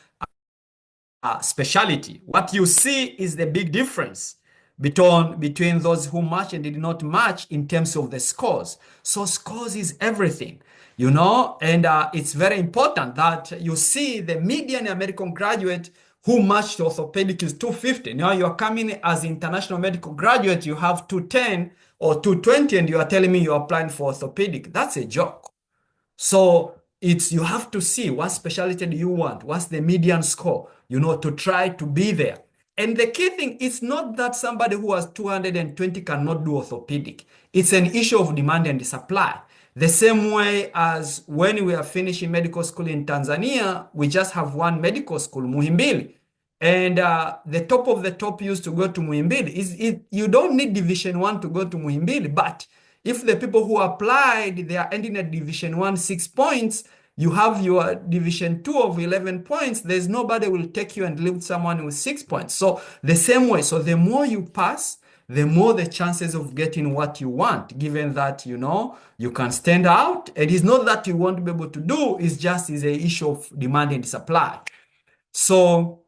specialty. What you see is the big difference between those who match and did not match in terms of the scores. So scores is everything, and it's very important that you see the median American graduate who matched orthopedic is 250. Now you're coming as international medical graduate, you have 210 or 220, and you are telling me you're applying for orthopedic. That's a joke. So you have to see what specialty do you want, what's the median score, to try to be there. And the key thing is not that somebody who has 220 cannot do orthopedic. It's an issue of demand and supply. The same way as when we are finishing medical school in Tanzania, we just have one medical school, Muhimbili. And the top of the top used to go to Muhimbili. You don't need Division 1 to go to Muhimbili, but if the people who applied, they are ending at Division 1, 6 points, you have your Division 2 of 11 points, there's nobody will take you and leave someone with 6 points. So the same way, so the more you pass, the more the chances of getting what you want, given that, you can stand out. It is not that you won't be able to do, it's just is an issue of demand and supply. So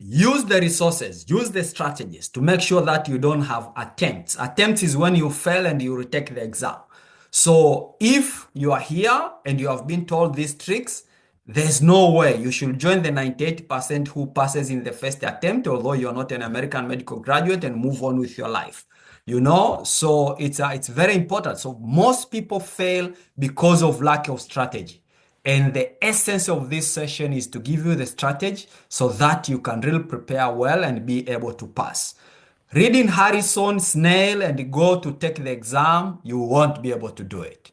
use the resources, use the strategies to make sure that you don't have attempts. Attempts is when you fail and you retake the exam. So if you are here and you have been told these tricks, there's no way you should join the 98% who passes in the first attempt, although you're not an American medical graduate, and move on with your life. So it's very important. So most people fail because of lack of strategy. And the essence of this session is to give you the strategy so that you can really prepare well and be able to pass. Reading Harrison, Snail, and go to take the exam, you won't be able to do it.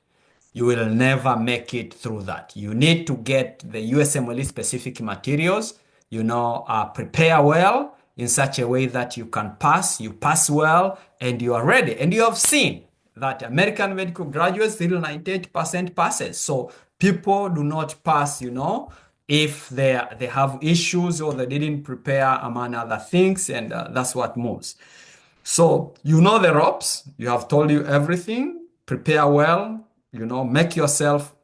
You will never make it through that. You need to get the USMLE specific materials, prepare well in such a way that you can pass, you pass well, and you are ready. And you have seen that American medical graduates still 98% passes. So people do not pass, if they have issues or they didn't prepare among other things, and that's what moves. So you know the ropes. You have told you everything. Prepare well. Make yourself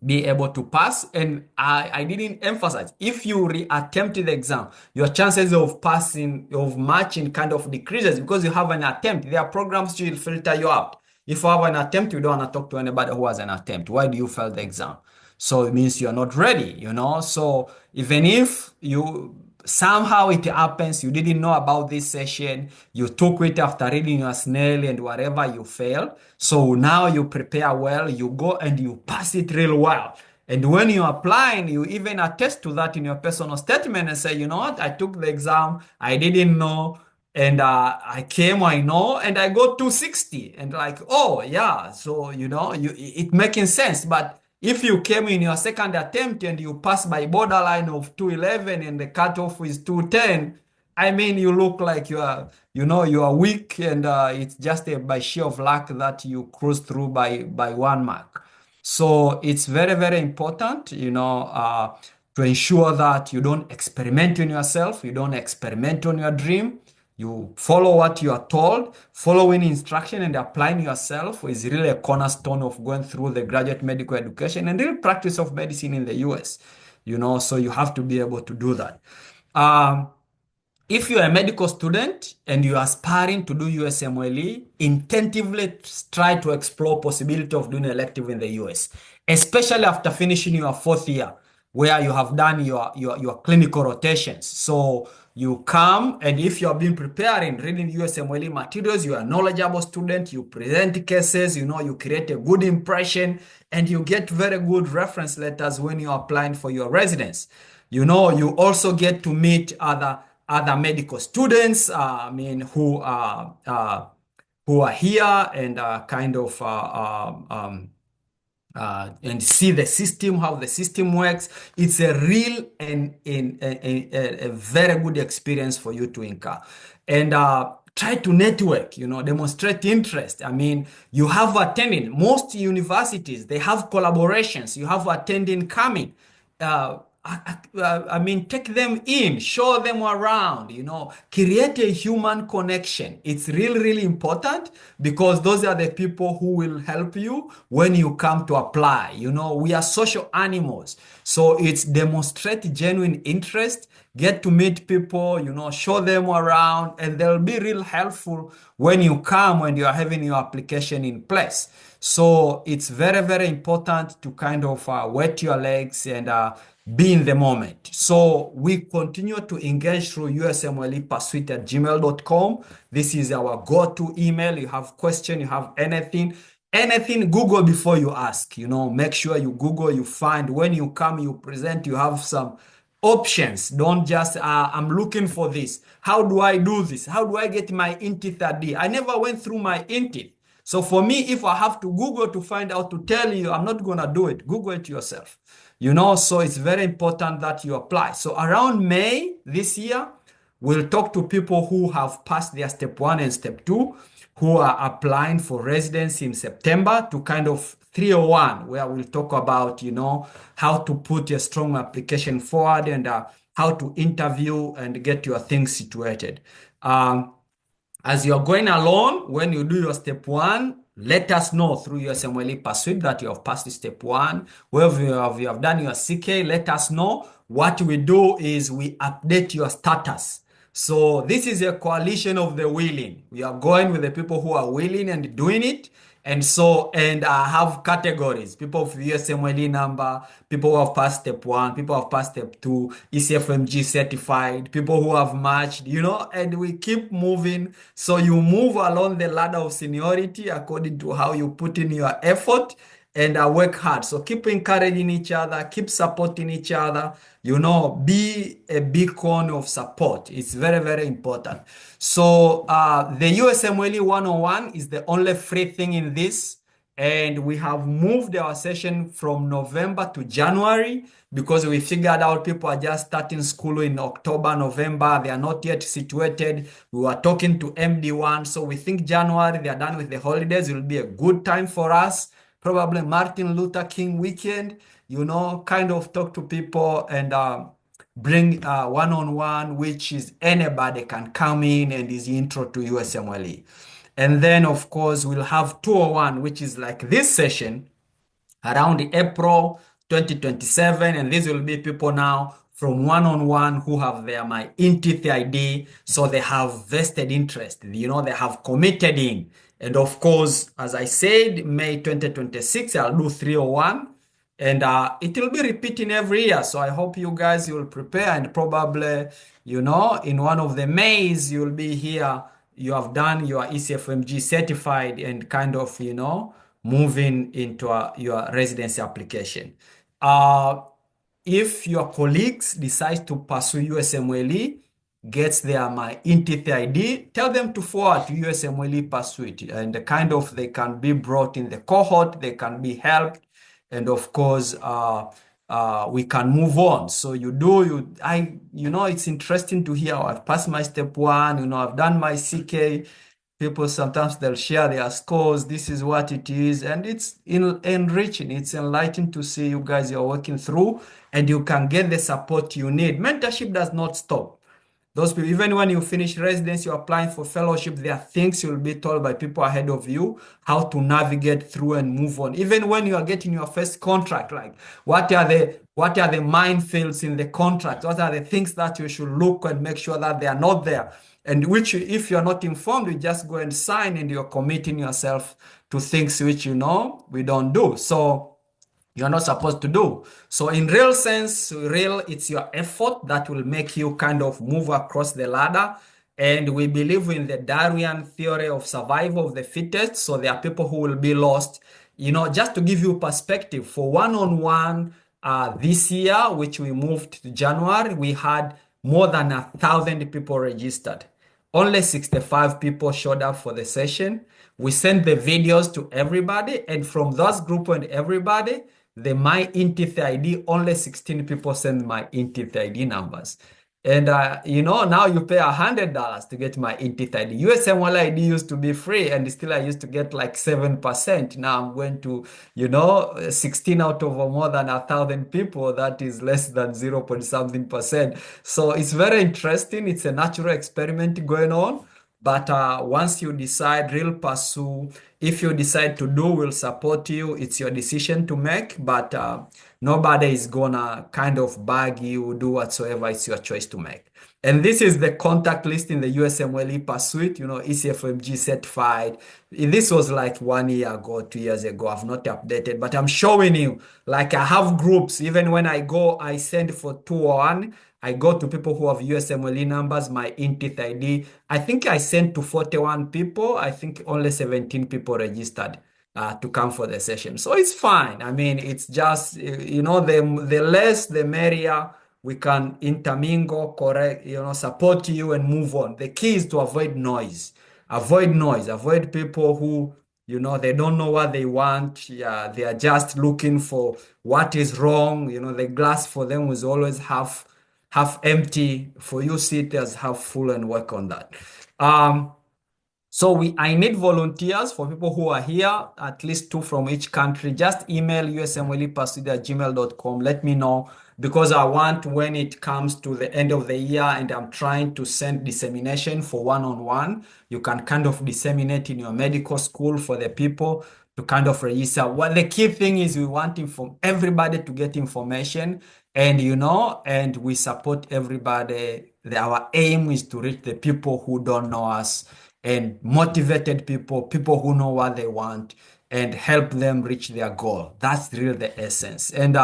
be able to pass. And I didn't emphasize, if you re-attempt the exam, your chances of passing, of matching kind of decreases because you have an attempt. There are programs which will filter you out. If you have an attempt, you don't want to talk to anybody who has an attempt. Why do you fail the exam? So it means you're not ready. So even if you somehow it happens, you didn't know about this session, you took it after reading your snail and whatever, you failed. So now you prepare well, you go and you pass it real well. And when you're applying, you even attest to that in your personal statement and say, you know what, I took the exam, I didn't know, and I came, I know, and I got 260. And like, oh yeah, so it making sense. But if you came in your second attempt and you pass by borderline of 211 and the cutoff is 210, I mean, you look like you are weak, and it's just by sheer of luck that you cruise through by 1 mark. So it's very, very important, to ensure that you don't experiment on yourself, you don't experiment on your dream. You follow what you are told, following instruction and applying yourself is really a cornerstone of going through the graduate medical education and real practice of medicine in the US. So you have to be able to do that. Um, if you're a medical student and you're aspiring to do USMLE, intentively try to explore possibility of doing elective in the US, especially after finishing your 4th year, where you have done your clinical rotations. So you come, and if you have been preparing, reading USMLE materials, you are a knowledgeable student, you present cases, you create a good impression, and you get very good reference letters when you're applying for your residence. You also get to meet other medical students, who are here and kind of and see the system, how the system works. It's a real and a very good experience for you to incur. And try to network, demonstrate interest. I mean, you have attending most universities, they have collaborations, you have attending coming. Take them in, show them around, create a human connection. It's really, really important because those are the people who will help you when you come to apply. We are social animals. So it's demonstrate genuine interest, get to meet people, show them around, and they'll be real helpful when you come, when you are having your application in place. So it's very, very important to kind of wet your legs and be in the moment. So we continue to engage through usmlepursuit@gmail.com. This is our go-to email. You have question, you have anything, Google before you ask. Make sure you Google, you find. When you come, you present, you have some options. Don't just, I'm looking for this. How do I do this? How do I get my INTI 3D? I never went through my INTI. So for me, if I have to Google to find out, to tell you, I'm not going to do it. Google it yourself. So it's very important that you apply. So around May this year, we'll talk to people who have passed their step 1 and step 2, who are applying for residency in September, to kind of 301, where we'll talk about, how to put a strong application forward and how to interview and get your things situated. As you're going along, when you do your step 1, let us know through USMLE Pursuit that you have passed step one. Wherever you have done your CK, let us know. What we do is we update your status. So this is a coalition of the willing. We are going with the people who are willing and doing it. And so, and I have categories, people with USMLE number, people who have passed step one, people who have passed step two, ECFMG certified, people who have matched, and we keep moving. So you move along the ladder of seniority according to how you put in your effort and work hard. So keep encouraging each other, keep supporting each other, be a beacon of support. It's very, very important. So the USMLE 101 is the only free thing in this. And we have moved our session from November to January because we figured out people are just starting school in October, November. They are not yet situated. We were talking to MD1. So we think January, they are done with the holidays. It will be a good time for us. Probably Martin Luther King weekend, kind of talk to people and bring one-on-one, which is anybody can come in and is intro to USMLE. And then, of course, we'll have 201, which is like this session around April 2027. And these will be people now from one-on-one who have their My INTITH ID. So they have vested interest, they have committed in. And of course, as I said, May 2026, I'll do 301. And it will be repeating every year. So I hope you guys will prepare and probably, in one of the Mays, you'll be here. You have done your ECFMG certified and kind of, moving into your residency application. If your colleagues decide to pursue USMLE, gets their My INTITH ID, tell them to forward to USMLE Pursuit. And kind of they can be brought in the cohort, they can be helped. And of course, we can move on. So it's interesting to hear. I've passed my step one, I've done my CK. People sometimes they'll share their scores. This is what it is. And it's enriching. It's enlightening to see you guys you're working through and you can get the support you need. Mentorship does not stop. Those people, even when you finish residency, you're applying for fellowship, there are things you'll be told by people ahead of you how to navigate through and move on. Even when you are getting your first contract, like what are the minefields in the contract? What are the things that you should look and make sure that they are not there? And which, if you're not informed, you just go and sign and you're committing yourself to things which we don't do. So you're not supposed to do. So in real sense, it's your effort that will make you kind of move across the ladder. And we believe in the Darwinian theory of survival of the fittest. So there are people who will be lost. Just to give you perspective, for one-on-one this year, which we moved to January, we had more than 1,000 people registered. Only 65 people showed up for the session. We sent the videos to everybody. And from those group and everybody, the My INTITH ID, only 16 people send My INTITH ID numbers. And, now you pay $100 to get My INTITH ID. USMLE ID used to be free and still I used to get like 7%. Now I'm going to, 16 out of more than 1,000 people. That is less than 0 point something percent. So it's very interesting. It's a natural experiment going on. But once you decide, real pursue, if you decide to do, we'll support you. It's your decision to make, but nobody is gonna kind of bag you, do whatsoever. It's your choice to make. And this is the contact list in the USMLE Pursuit, ECFMG certified. This was like 1 year ago, 2 years ago. I've not updated, but I'm showing you, like I have groups. Even when I go, I send for 201. I go to people who have USMLE numbers, My INTITH ID. I think I sent to 41 people. I think only 17 people registered to come for the session. So it's fine. I mean, it's just, the less, the merrier. We can intermingle, correct, support you and move on. The key is to avoid noise. Avoid people who, they don't know what they want. Yeah, they are just looking for what is wrong. The glass for them is always half empty. For you, see it as half full and work on that. So I need volunteers for people who are here, at least 2 from each country. Just email usmlepursuit@gmail.com. Let me know because I want when it comes to the end of the year and I'm trying to send dissemination for one-on-one, you can kind of disseminate in your medical school for the people to kind of register. What the key thing is we want everybody to get information and and we support everybody. Our aim is to reach the people who don't know us and motivated people who know what they want and help them reach their goal. That's really the essence. And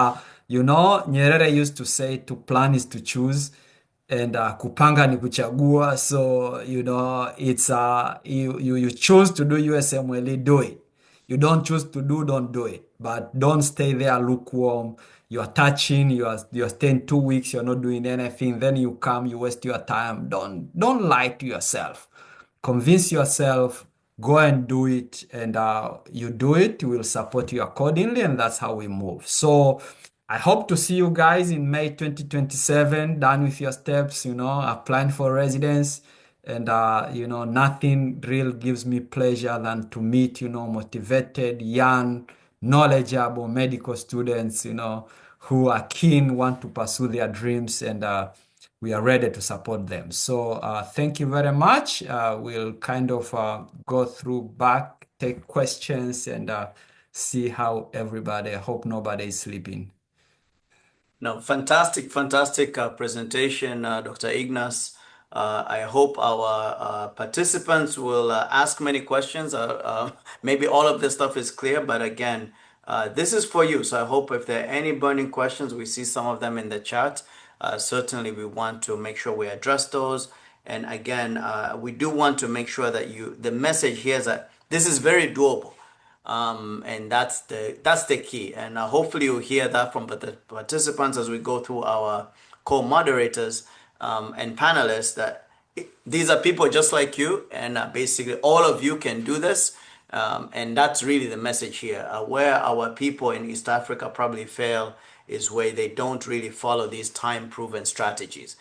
Nyerere used to say to plan is to choose and kupanga ni kuchagua. So, it's you choose to do USMLE, do it. You don't choose to do, don't do it. But don't stay there lukewarm. You are touching, you're staying 2 weeks, you're not doing anything. Then you come, you waste your time. Don't lie to yourself. Convince yourself, go and do it, and you do it, we'll support you accordingly, and that's how we move. So I hope to see you guys in May 2027, done with your steps, applying for residence. And nothing real gives me pleasure than to meet, motivated, young, knowledgeable medical students, who are keen, want to pursue their dreams, and we are ready to support them. So thank you very much. We'll kind of go through back, take questions, and see how everybody, I hope nobody is sleeping. No, fantastic, fantastic presentation, Dr. Ignas. I hope our participants will ask many questions. Maybe all of this stuff is clear, but again, this is for you. So I hope if there are any burning questions, we see some of them in the chat. Certainly, we want to make sure we address those. And again, we do want to make sure that the message here is that this is very doable. And that's the key. And hopefully you'll hear that from the participants as we go through our co-moderators and panelists that these are people just like you, and basically all of you can do this. And that's really the message here. Where our people in East Africa probably fail is where they don't really follow these time-proven strategies.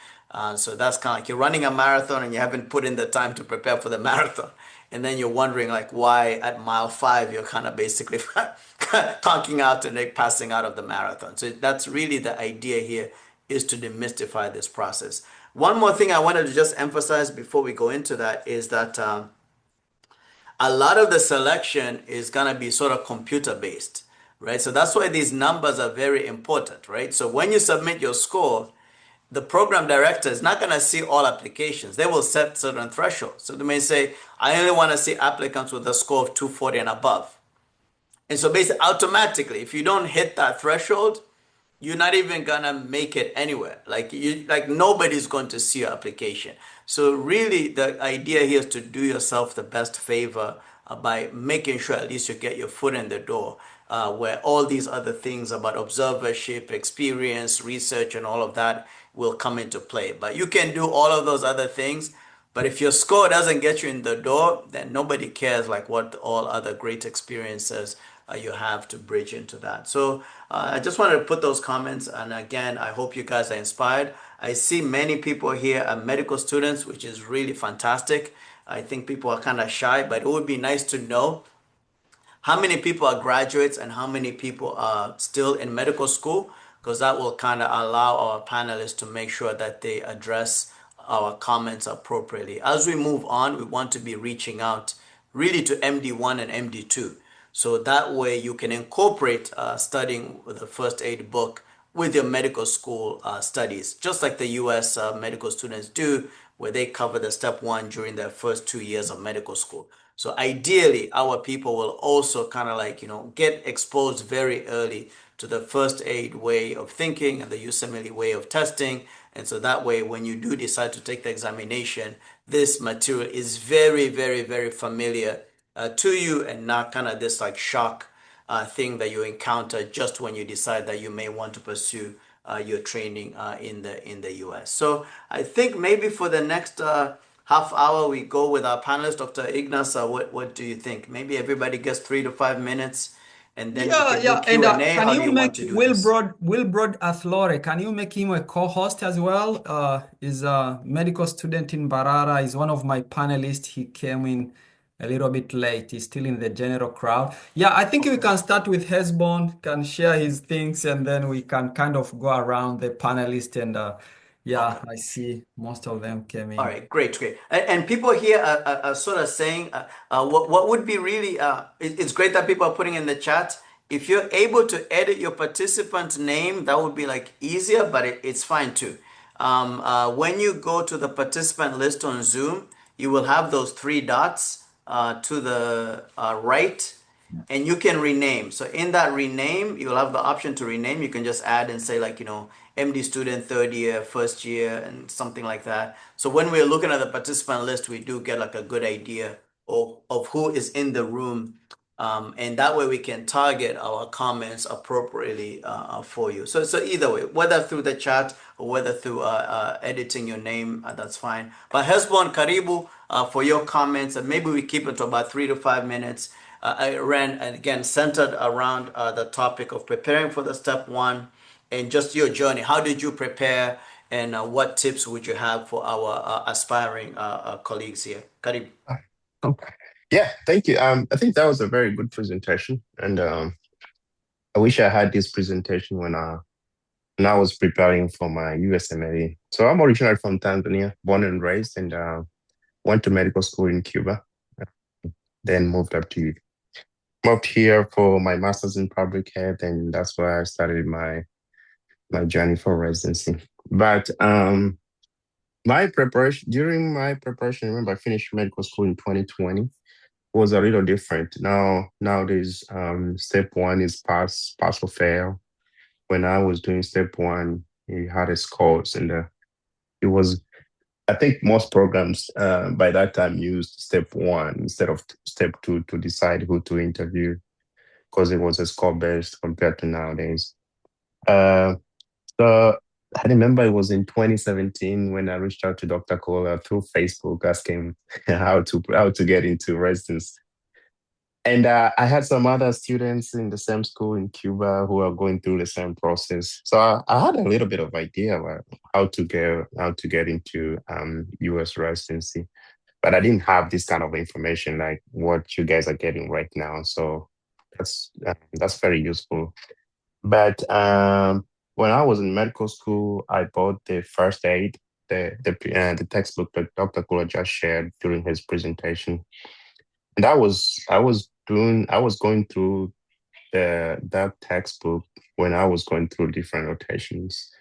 So that's kind of like you're running a marathon and you haven't put in the time to prepare for the marathon. And then you're wondering like why at mile 5 you're kind of basically conking out and like passing out of the marathon. So that's really the idea here, is to demystify this process. One more thing I wanted to just emphasize before we go into that is that a lot of the selection is going to be sort of computer based, right? So that's why these numbers are very important, right? So when you submit your score, the program director is not going to see all applications. They will set certain thresholds. So they may say, I only want to see applicants with a score of 240 and above. And so basically, automatically, if you don't hit that threshold, you're not even gonna make it anywhere. Like nobody's going to see your application. So really, the idea here is to do yourself the best favor by making sure at least you get your foot in the door, where all these other things about observership, experience, research, and all of that will come into play. But you can do all of those other things. But if your score doesn't get you in the door, then nobody cares like what all other great experiences you have to bridge into that. So I just wanted to put those comments. And again, I hope you guys are inspired. I see many people here are medical students, which is really fantastic. I think people are kind of shy, but it would be nice to know how many people are graduates and how many people are still in medical school, because that will kind of allow our panelists to make sure that they address our comments appropriately. As we move on, we want to be reaching out really to MD1 and MD2. So that way you can incorporate studying with the first aid book with your medical school studies, just like the US medical students do, where they cover the step 1 during their first 2 years of medical school. So ideally, our people will also kind of like, get exposed very early to the first aid way of thinking and the USMLE way of testing. And so that way, when you do decide to take the examination, this material is very, very, very familiar to you, and not kind of this like shock thing that you encounter just when you decide that you may want to pursue your training in the US. So I think maybe for the next half hour we go with our panelist, Dr. Ignas. What do you think? Maybe everybody gets 3 to 5 minutes, and then we can do And Q&A. can How do you you want make to do this? Wilbrod Athlore, can you make him a co-host as well? He's a medical student in Barara. He's one of my panelists. He came in a little bit late. He's still in the general crowd. Yeah, I think we Okay. can start with Hesbon, can share his things, and then we can kind of go around the panelists. And yeah, Okay. I see most of them came All in. right, great, great. And people here are sort of saying what would be really, it's great that people are putting in the chat. If you're able to edit your participant name, that would be like easier, but it's fine too. When you go to the participant list on Zoom, you will have those three dots to the right, and you can rename. So in that rename, you'll have the option to rename. You can just add and say like, MD student third year, first year, and something like that. So when we're looking at the participant list, we do get like a good idea of who is in the room. And that way we can target our comments appropriately for you. So either way, whether through the chat or whether through editing your name, that's fine. But Hesbon, Karibu, for your comments, and maybe we keep it to about 3 to 5 minutes. I ran again centered around the topic of preparing for the step one and just your journey. How did you prepare, and what tips would you have for our aspiring colleagues here? Karim. Okay. Yeah, thank you. I think that was a very good presentation, and I wish I had this presentation when I was preparing for my USMLE. So I'm originally from Tanzania, born and raised, and went to medical school in Cuba. Then moved here for my master's in public health, and that's where I started my journey for residency. But my preparation during my preparation, remember I finished medical school in 2020, was a little different. Nowadays, step one is pass or fail. When I was doing step one, you had a scores, and it was. I think most programs by that time used step one instead of step two to decide who to interview because it was a score based compared to nowadays. Uh, so I remember it was in 2017 when I reached out to Dr. Kola through Facebook asking how to get into residence. And I had some other students in the same school in Cuba who are going through the same process. So I had a little bit of idea about how to get into US residency, but I didn't have this kind of information like what you guys are getting right now. So that's very useful. But when I was in medical school, I bought the first aid, the textbook that Dr. Kula just shared during his presentation, and I was going through that textbook when I was going through different rotations.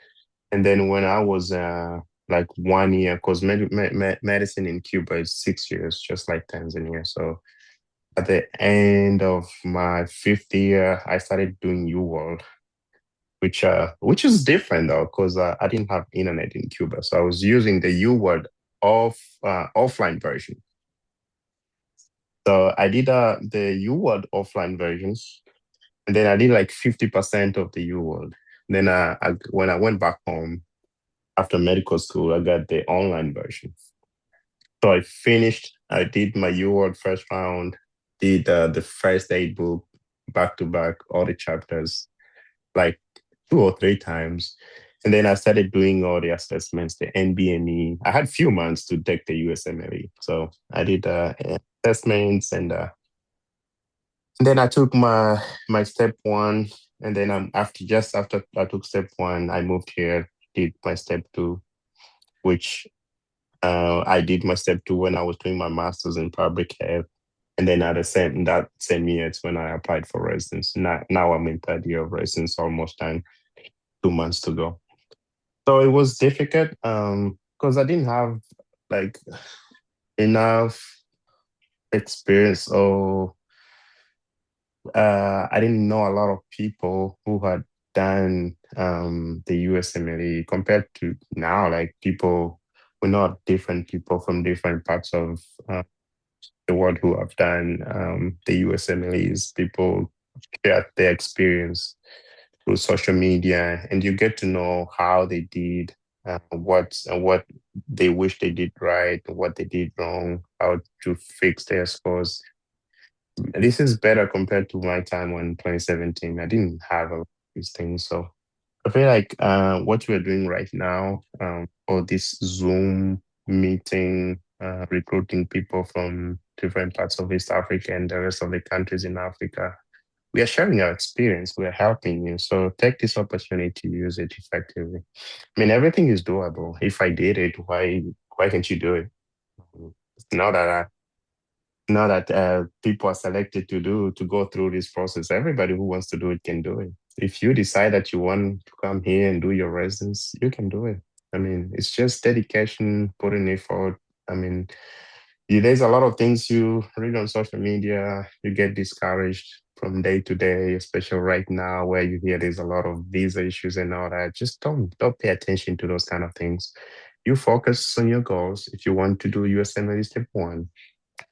And then when I was like 1 year, because medicine in Cuba is 6 years, just like Tanzania. So at the end of my fifth year, I started doing UWorld, which is different though, because I didn't have internet in Cuba. So I was using the UWorld offline version. So I did the UWorld offline versions, and then I did like 50% of the UWorld. Then when I went back home after medical school, I got the online version. So I did my UWorld first round, did the first aid book back to back, all the chapters, like 2 or 3 times. And then I started doing all the assessments, the NBME. I had few months to take the USMLE. So I did assessments, and then I took my step one, and then after I took step one, I moved here, did my step two, which I did my step two when I was doing my master's in public health, and then at that same year, it's when I applied for residence. Now I'm in third year of residence, almost done, 2 months to go. So it was difficult because I didn't have like enough experience or I didn't know a lot of people who had done the USMLE compared to now. Like people, we know different people from different parts of the world who have done the USMLEs. People share their experience through social media, and you get to know how they did, what they wish they did right, what they did wrong, how to fix their scores. This is better compared to my time when 2017. I didn't have a lot of these things. So I feel like what we're doing right now, or this Zoom meeting recruiting people from different parts of East Africa and the rest of the countries in Africa. We are sharing our experience. We are helping you. So take this opportunity to use it effectively. I mean, everything is doable. If I did it, why can't you do it? It's not that people are selected to go through this process. Everybody who wants to do it can do it. If you decide that you want to come here and do your residence, you can do it. I mean, it's just dedication, putting effort. I mean, there's a lot of things you read on social media. You get discouraged from day to day, especially right now where you hear there's a lot of visa issues and all that. Just don't pay attention to those kind of things. You focus on your goals. If you want to do USMLE Step 1,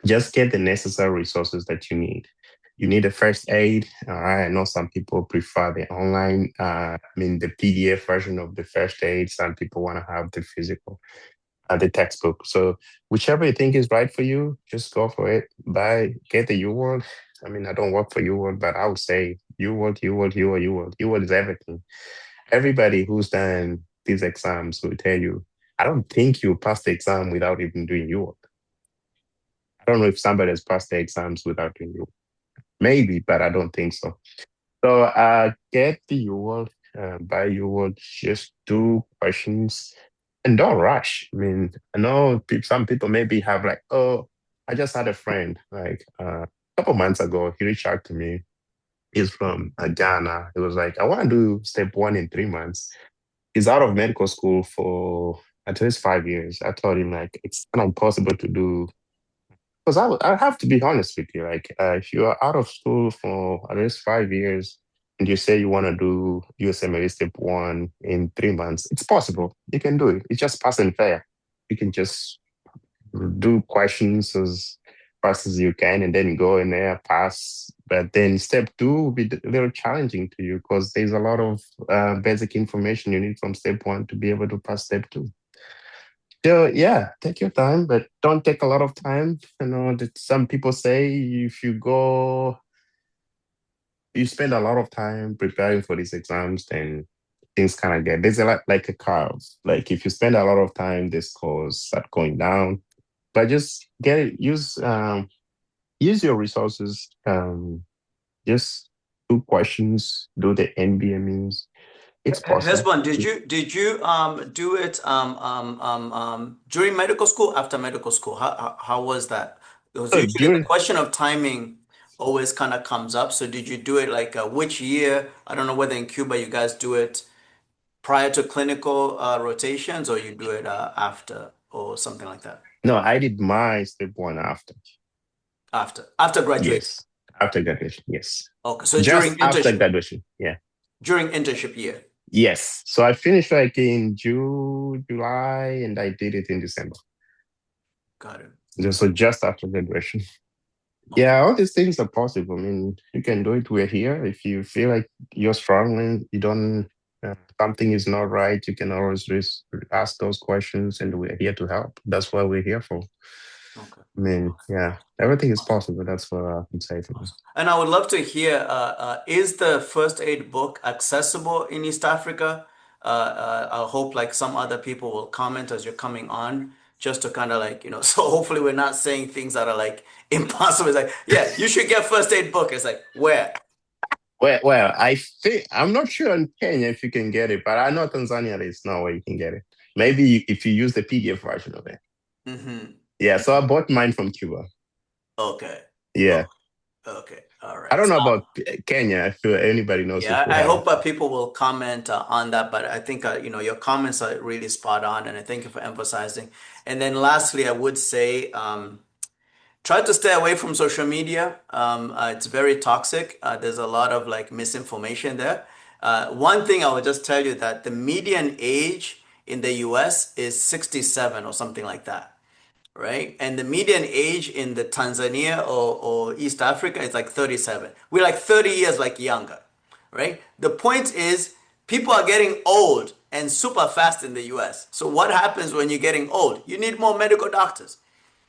just get the necessary resources that you need. You need a first aid. I know some people prefer the online, the PDF version of the first aid. Some people want to have the physical, the textbook. So whichever you think is right for you, just go for it. Get the UWorld. I mean, I don't work for UWorld, but I would say UWorld, UWorld, UWorld, UWorld. UWorld is everything. Everybody who's done these exams will tell you, I don't think you pass the exam without even doing UWorld. I don't know if somebody has passed the exams without doing UWorld. Maybe, but I don't think so. So get the UWorld, buy UWorld, just do questions and don't rush. I mean, I know some people maybe have like, oh, I just had a friend like a couple months ago. He reached out to me. He's from Ghana. He was like, I want to do Step 1 in 3 months. He's out of medical school for at least 5 years. I told him like it's kind of impossible to do because I have to be honest with you. Like, if you are out of school for at least 5 years and you say you want to do USMLE Step 1 in 3 months, it's possible. You can do it. It's just pass and fair. You can just do questions as fast as you can and then go in there, pass. But then Step 2 will be a little challenging to you because there's a lot of basic information you need from Step 1 to be able to pass Step 2. So yeah, take your time, but don't take a lot of time. I know that some people say if you spend a lot of time preparing for these exams, then things kind of there's a lot like a curve. Like if you spend a lot of time, the scores start going down. But just get it, use your resources. Just do questions, do the NBMEs. It's possible. Husband, did you do it during medical school, after medical school? How was that? Because So usually the during question of timing always kind of comes up. So did you do it like which year? I don't know whether in Cuba you guys do it prior to clinical rotations or you do it after or something like that. No, I did my Step 1 after. After graduation. Yes, after graduation. Yes. Okay, so Just after graduation. Yeah. during internship year. Yes. So I finished like in June, July, and I did it in December. Got it. So just after graduation. Okay. Yeah, all these things are possible. I mean, you can do it. We're here. If you feel like you're struggling, you don't, something is not right, you can always just ask those questions, and we're here to help. That's what we're here for. Okay. I mean, yeah, everything is possible. That's what I can say for you. And I would love to hear, is the first aid book accessible in East Africa? I hope like some other people will comment as you're coming on, just to kind of like, so hopefully we're not saying things that are like impossible. It's like, yeah, you should get first aid book. It's like, where? Well, I think I'm not sure in Kenya if you can get it, but I know Tanzania there's no way you can get it. Maybe if you use the PDF version of it. Mm-hmm. Yeah, so I bought mine from Cuba. Okay. Yeah. Okay. All I right. don't So, know about Kenya if anybody knows if yeah, we I have. hope people will comment on that, but I think your comments are really spot on, and I thank you for emphasizing. And then lastly, I would say try to stay away from social media. It's very toxic. There's a lot of like misinformation there. One thing I would just tell you that the median age in the US is 67 or something like that, right? And the median age in the Tanzania or East Africa is like 37. We're like 30 years like younger, right? The point is people are getting old and super fast in the US. So what happens when you're getting old? You need more medical doctors.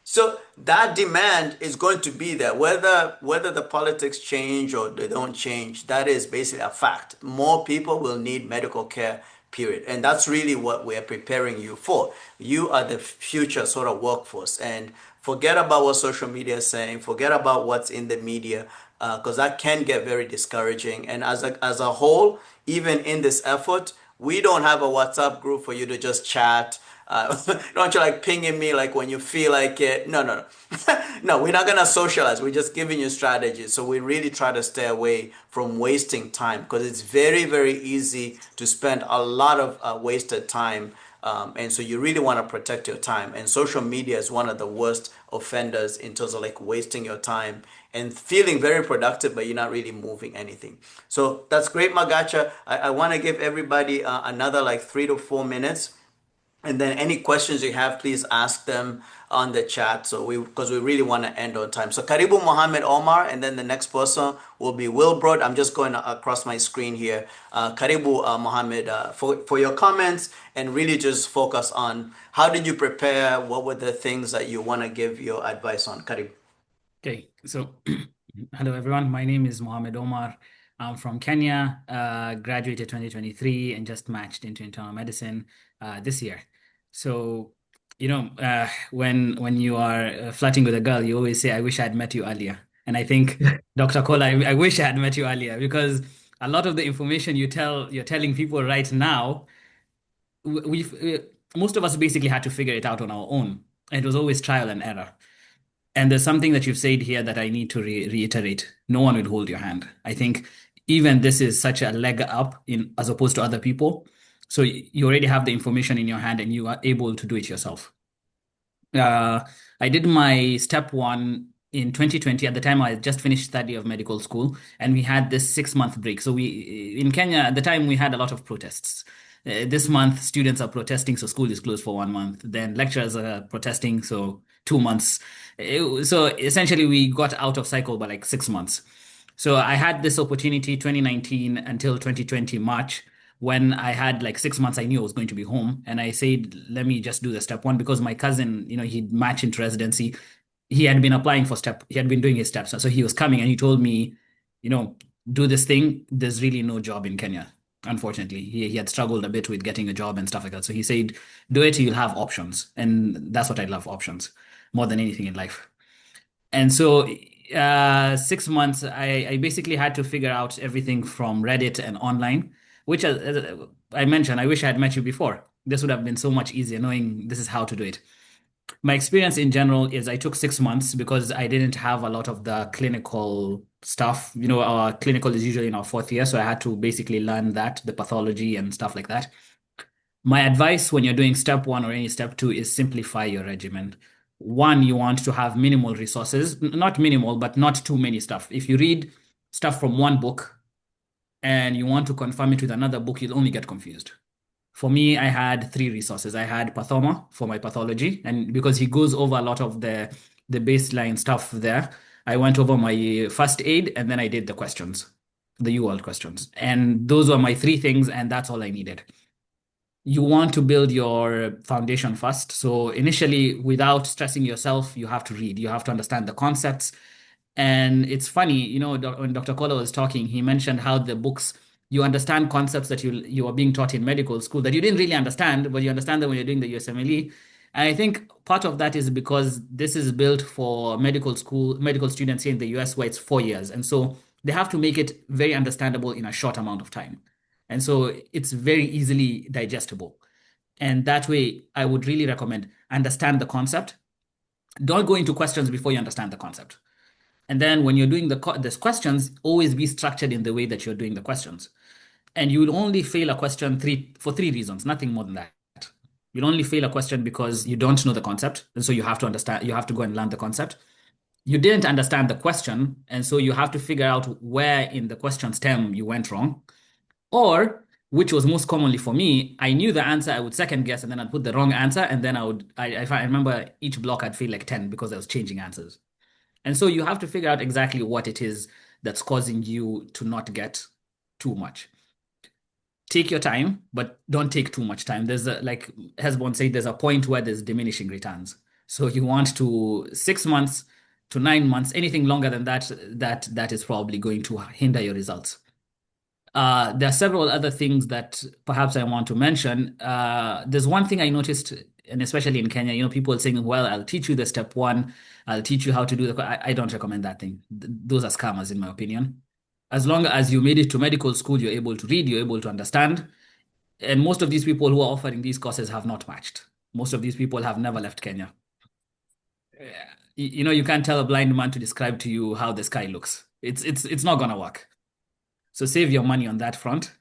So that demand is going to be there, whether the politics change or they don't change. That is basically a fact. More people will need medical care, period. And that's really what we're preparing you for. You are the future sort of workforce. And forget about what social media is saying, forget about what's in the media, because that can get very discouraging. And as a whole, even in this effort, we don't have a WhatsApp group for you to just chat. Don't you like pinging me like when you feel like it? No, no, no. No, we're not gonna socialize. We're just giving you strategies. So we really try to stay away from wasting time because it's very, very easy to spend a lot of wasted time. And so you really want to protect your time. And social media is one of the worst offenders in terms of like wasting your time and feeling very productive, but you're not really moving anything. So that's great, Magacha. I want to give everybody another like 3 to 4 minutes. And then any questions you have, please ask them on the chat. So because we really want to end on time. So Karibu Mohammed Omar, and then the next person will be Wilbrod. I'm just going across my screen here. Karibu Mohammed, for your comments and really just focus on how did you prepare? What were the things that you want to give your advice on? Karibu. Okay, so hello everyone. My name is Mohammed Omar. I'm from Kenya, graduated 2023 and just matched into internal medicine this year. So, when you are flirting with a girl, you always say, "I wish I had met you earlier." And I think, Dr. Kola, I wish I had met you earlier because a lot of the information you're telling people right now, most of us basically had to figure it out on our own. And it was always trial and error. And there's something that you've said here that I need to reiterate. No one will hold your hand. I think even this is such a leg up as opposed to other people. So you already have the information in your hand and you are able to do it yourself. I did my step 1 in 2020. At the time, I had just finished study of medical school, and we had this 6-month break. So in Kenya, at the time, we had a lot of protests. This month, students are protesting, so school is closed for 1 month. Then lecturers are protesting, so 2 months. So essentially, we got out of cycle by like 6 months. So I had this opportunity 2019 until 2020 March when I had like 6 months. I knew I was going to be home, and I said, let me just do the step 1 because my cousin, he'd match into residency. He had been applying for he had been doing his steps. So he was coming and he told me, do this thing. There's really no job in Kenya. Unfortunately, he had struggled a bit with getting a job and stuff like that. So he said, do it, you'll have options. And that's what I love, options, more than anything in life. And so 6 months, I basically had to figure out everything from Reddit and online, which as I mentioned, I wish I had met you before. This would have been so much easier knowing this is how to do it. My experience in general is I took 6 months because I didn't have a lot of the clinical stuff. Our clinical is usually in our 4th year. So I had to basically learn the pathology and stuff like that. My advice when you're doing step 1 or any step 2 is simplify your regimen. 1, you want to have minimal resources, not minimal, but not too many stuff. If you read stuff from one book and you want to confirm it with another book, you'll only get confused. For me, I had 3 resources. I had Pathoma for my pathology, and because he goes over a lot of the baseline stuff there, I went over my first aid and then I did the questions, the UWorld questions. And those were my 3 things, and that's all I needed. You want to build your foundation first. So initially, without stressing yourself, you have to read. You have to understand the concepts. And it's funny, when Dr. Kola was talking, he mentioned how the books, you understand concepts that you are being taught in medical school that you didn't really understand, but you understand them when you're doing the USMLE. And I think part of that is because this is built for medical students here in the US where it's 4 years. And so they have to make it very understandable in a short amount of time. And so it's very easily digestible. And that way, I would really recommend understand the concept. Don't go into questions before you understand the concept. And then when you're doing these questions, always be structured in the way that you're doing the questions. And you will only fail a question for 3 reasons, nothing more than that. You'll only fail a question because you don't know the concept. And so you have to go and learn the concept. You didn't understand the question. And so you have to figure out where in the question stem you went wrong. Or, which was most commonly for me, I knew the answer, I would second guess, and then I'd put the wrong answer. And then I remember each block I'd feel like 10 because I was changing answers. And so you have to figure out exactly what it is that's causing you to not get too much. Take your time, but don't take too much time. There's like Hesbon said, there's a point where there's diminishing returns. So you want to 6 months to 9 months, anything longer than that is probably going to hinder your results. There are several other things that perhaps I want to mention. There's one thing I noticed, and especially in Kenya, people saying, well, I'll teach you the step one, I'll teach you how to do the. I don't recommend that thing. Those are scammers, in my opinion. As long as you made it to medical school, you're able to read, you're able to understand. And most of these people who are offering these courses have not matched. Most of these people have never left Kenya. You can't tell a blind man to describe to you how the sky looks. It's not gonna work. So save your money on that front.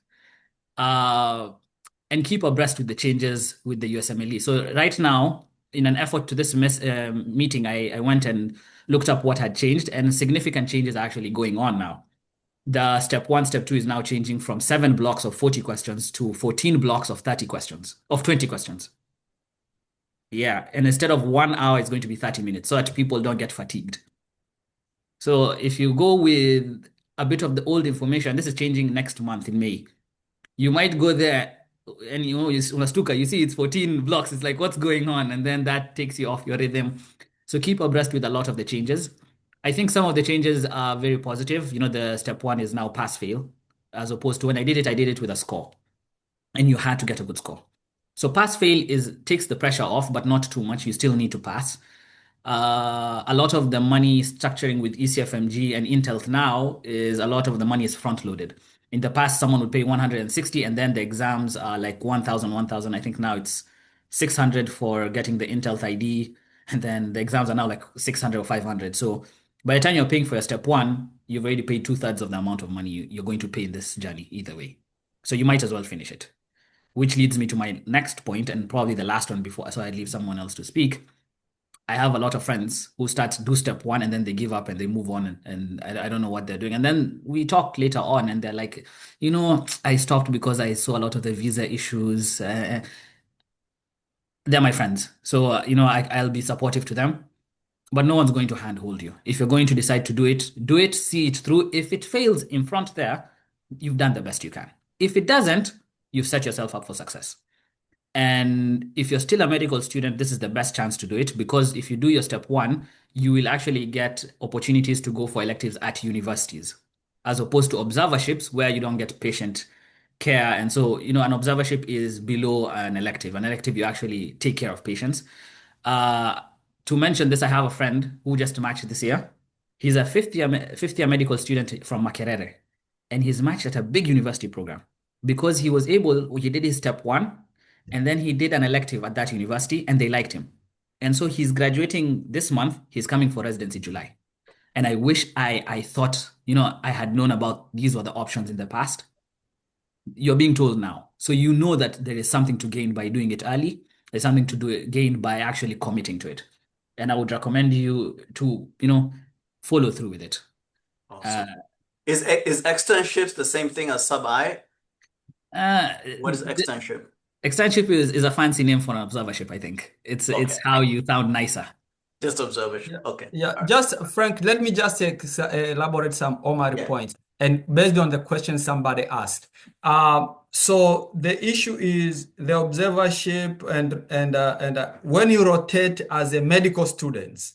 And keep abreast with the changes with the USMLE. So right now, in an effort to this meeting, I went and looked up what had changed, and significant changes are actually going on now. The step one, step two is now changing from 7 blocks of 40 questions to 14 blocks of 30 questions, of 20 questions. Yeah, and instead of 1 hour, it's going to be 30 minutes so that people don't get fatigued. So if you go with a bit of the old information, this is changing next month in May. You might go there and you unastuka, you see it's 14 blocks. It's like, what's going on? And then that takes you off your rhythm. So keep abreast with a lot of the changes. I think some of the changes are very positive. The step one is now pass fail, as opposed to when I did it with a score. And you had to get a good score. So pass fail takes the pressure off, but not too much. You still need to pass. A lot of the money structuring with ECFMG and Intel now is a lot of the money is front loaded. In the past, someone would pay 160 and then the exams are like 1,000. I think now it's 600 for getting the Intel ID. And then the exams are now like 600 or 500. So by the time you're paying for your step one, you've already paid 2/3 of the amount of money you're going to pay in this journey either way. So you might as well finish it. Which leads me to my next point and probably the last one before, so I leave someone else to speak. I have a lot of friends who do step one and then they give up and they move on and I don't know what they're doing. And then we talk later on and they're like, I stopped because I saw a lot of the visa issues. They're my friends. So, I'll be supportive to them, but no one's going to handhold you. If you're going to decide to do it, see it through. If it fails in front there, you've done the best you can. If it doesn't, you've set yourself up for success. And if you're still a medical student, this is the best chance to do it because if you do your step one, you will actually get opportunities to go for electives at universities, as opposed to observerships where you don't get patient care. And so, an observership is below an elective. An elective, you actually take care of patients. To mention this, I have a friend who just matched this year. He's a fifth year medical student from Makerere, and he's matched at a big university program because he did his step one. And then he did an elective at that university and they liked him. And so he's graduating this month. He's coming for residency July. And I wish I thought, I had known about these were the options in the past. You're being told now. So you know that there is something to gain by doing it early. There's something to gain by actually committing to it. And I would recommend you to, follow through with it. Awesome. Is externships the same thing as sub-I? What is externship? Externship is a fancy name for an observership, I think. It's how you sound nicer. Just observership. Yeah. Okay. Yeah. All right. Just Frank, let me just elaborate some Omar points. And based on the question somebody asked. So the issue is the observership and when you rotate as a medical student,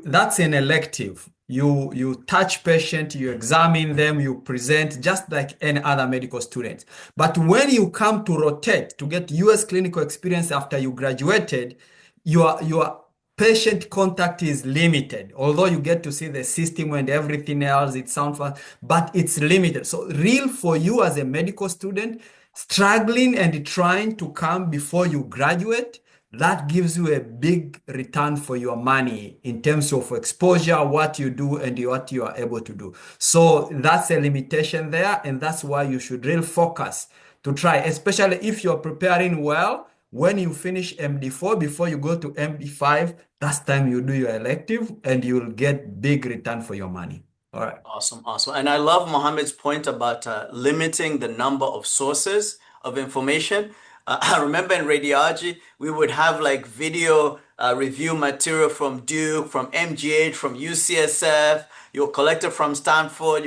that's an elective. You touch patient, you examine them, you present just like any other medical student. But when you come to rotate to get US clinical experience after you graduated, your patient contact is limited. Although you get to see the system and everything else, it sounds fun, but it's limited. So real for you as a medical student, struggling and trying to come before you graduate, that gives you a big return for your money in terms of exposure, what you do and what you are able to do. So that's a limitation there. And that's why you should really focus to try, especially if you're preparing well. When you finish MD4, before you go to MD5, that's time you do your elective and you'll get big return for your money. All right. Awesome. And I love Mohammed's point about limiting the number of sources of information. I remember in radiology, we would have like video review material from Duke, from MGH, from UCSF, you'll collect it from Stanford,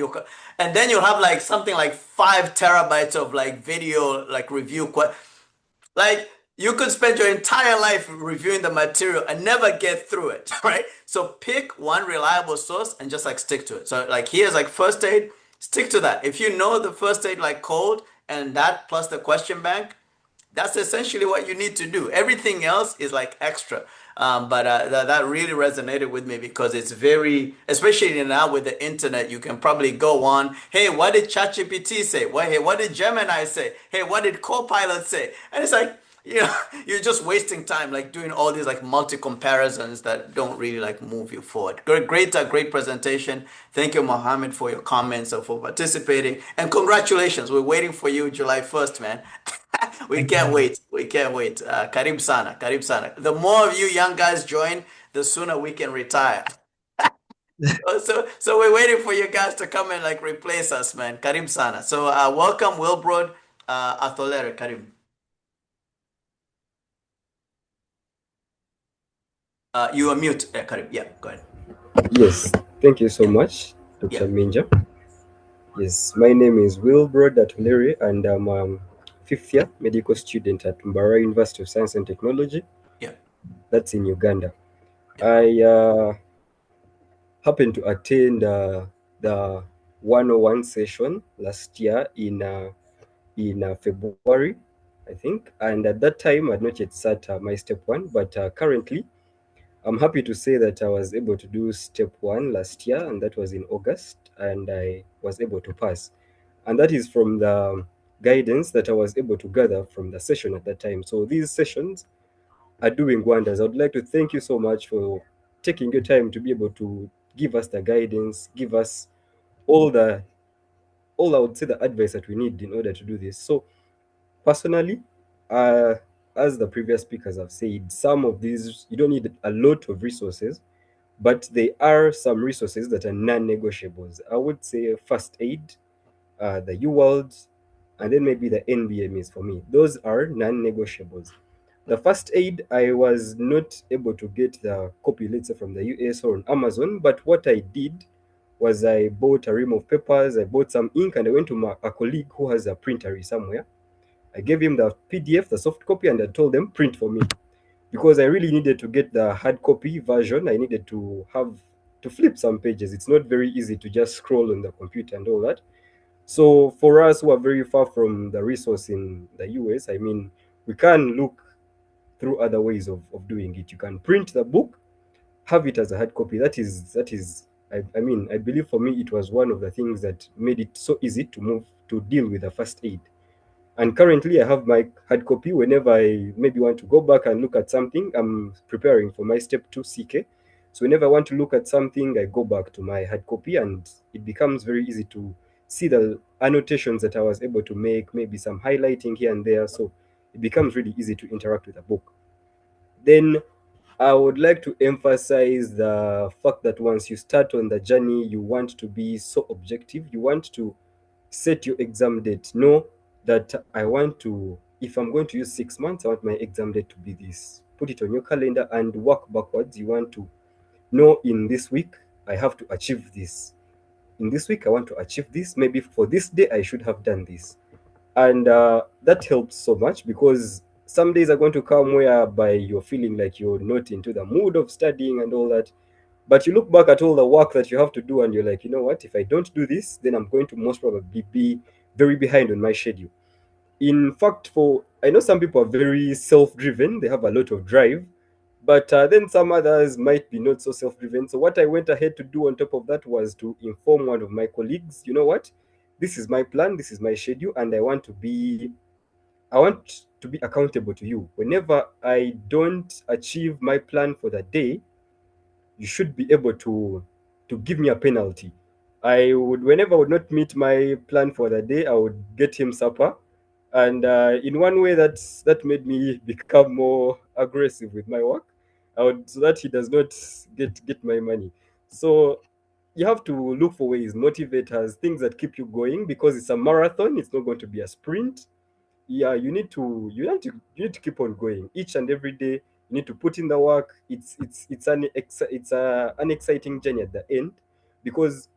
and then you'll have like something like 5 terabytes of like video, like review. Like you could spend your entire life reviewing the material and never get through it, right? So pick one reliable source and just like stick to it. So like here's like first aid, Stick to that. If you know the first aid like cold and that plus the question bank, that's essentially what you need to do. Everything else is like extra. But that really resonated with me because it's very, especially now with the internet, you can probably go on, hey, what did ChatGPT say? Hey, what did Gemini say? Hey, what did Copilot say? And it's like, you know, you're just wasting time like doing all these like multi comparisons that don't really like move you forward. Great presentation. Thank you, Mohammed, for your comments and for participating. And congratulations. We're waiting for you July 1st, man. We Thank can't you. wait. We can't wait. Karib sana, Karib sana. The more of you young guys join, the sooner we can retire. So we're waiting for you guys to come and like replace us, man. Karib sana. So welcome, Wilbrod, Atholere, Karib. You are mute, Karib. Yeah, go ahead. Yes, thank you so Yeah, much, yeah, Dr. Minja. Yes, my name is Wilbrod Atuleri, and I'm a fifth year medical student at Mbarara University of Science and Technology. yeah, That's in Uganda. yeah, I happened to attend the 101 session last year in February, I think. And at that time, I'd not yet sat my step one, but currently, I'm happy to say that I was able to do step one last year, and that was in August, and I was able to pass. And that is from the guidance that I was able to gather from the session at that time. So these sessions are doing wonders. I would like to thank you so much for taking your time to be able to give us the guidance, give us all the all I would say the advice that we need in order to do this. So personally, uh, as the previous speakers have said, some of these you don't need a lot of resources, but there are some resources that are non-negotiables. I would say first aid, the UWorld, and then maybe the NBMEs for me. Those are non-negotiables. The first aid, I was not able to get the copy, let's say, from the US or on Amazon, but what I did was I bought a ream of papers, I bought some ink, and I went to a colleague who has a printery somewhere. I gave him the PDF, the soft copy, and I told them, print for me. Because I really needed to get the hard copy version, I needed to have to flip some pages. It's not very easy to just scroll on the computer and all that. So for us who are very far from the resource in the US, I mean, we can look through other ways of doing it. You can print the book, have it as a hard copy. I mean, I believe for me it was one of the things that made it so easy to move to deal with the first aid. And currently, I have my hard copy. Whenever I maybe want to go back and look at something, I'm preparing for my step 2 CK. So whenever I want to look at something, I go back to my hard copy, and it becomes very easy to see the annotations that I was able to make, maybe some highlighting here and there. So it becomes really easy to interact with a book. Then I would like to emphasize the fact that once you start on the journey, you want to be so objective. You want to set your exam date. Know that I want to, if I'm going to use 6 months, I want my exam date to be this. Put it on your calendar and work backwards. You want to know in this week, I have to achieve this. In this week, I want to achieve this. Maybe for this day, I should have done this. And that helps so much because some days are going to come whereby you're feeling like you're not into the mood of studying and all that. But you look back at all the work that you have to do and you're like, you know what, if I don't do this, then I'm going to most probably be very behind on my schedule. In fact, for I know some people are very self-driven, they have a lot of drive, but then some others might be not so self-driven. So what I went ahead to do on top of that was to inform one of my colleagues, you know what, this is my plan, this is my schedule, and I want to be accountable to you. Whenever I don't achieve my plan for the day, you should be able to give me a penalty. I would, whenever I would not meet my plan for the day, I would get him supper, and in one way that made me become more aggressive with my work, so that he does not get my money. So you have to look for ways, motivators, things that keep you going because it's a marathon. It's not going to be a sprint. Yeah, you need to keep on going each and every day. You need to put in the work. It's an exciting journey at the end, because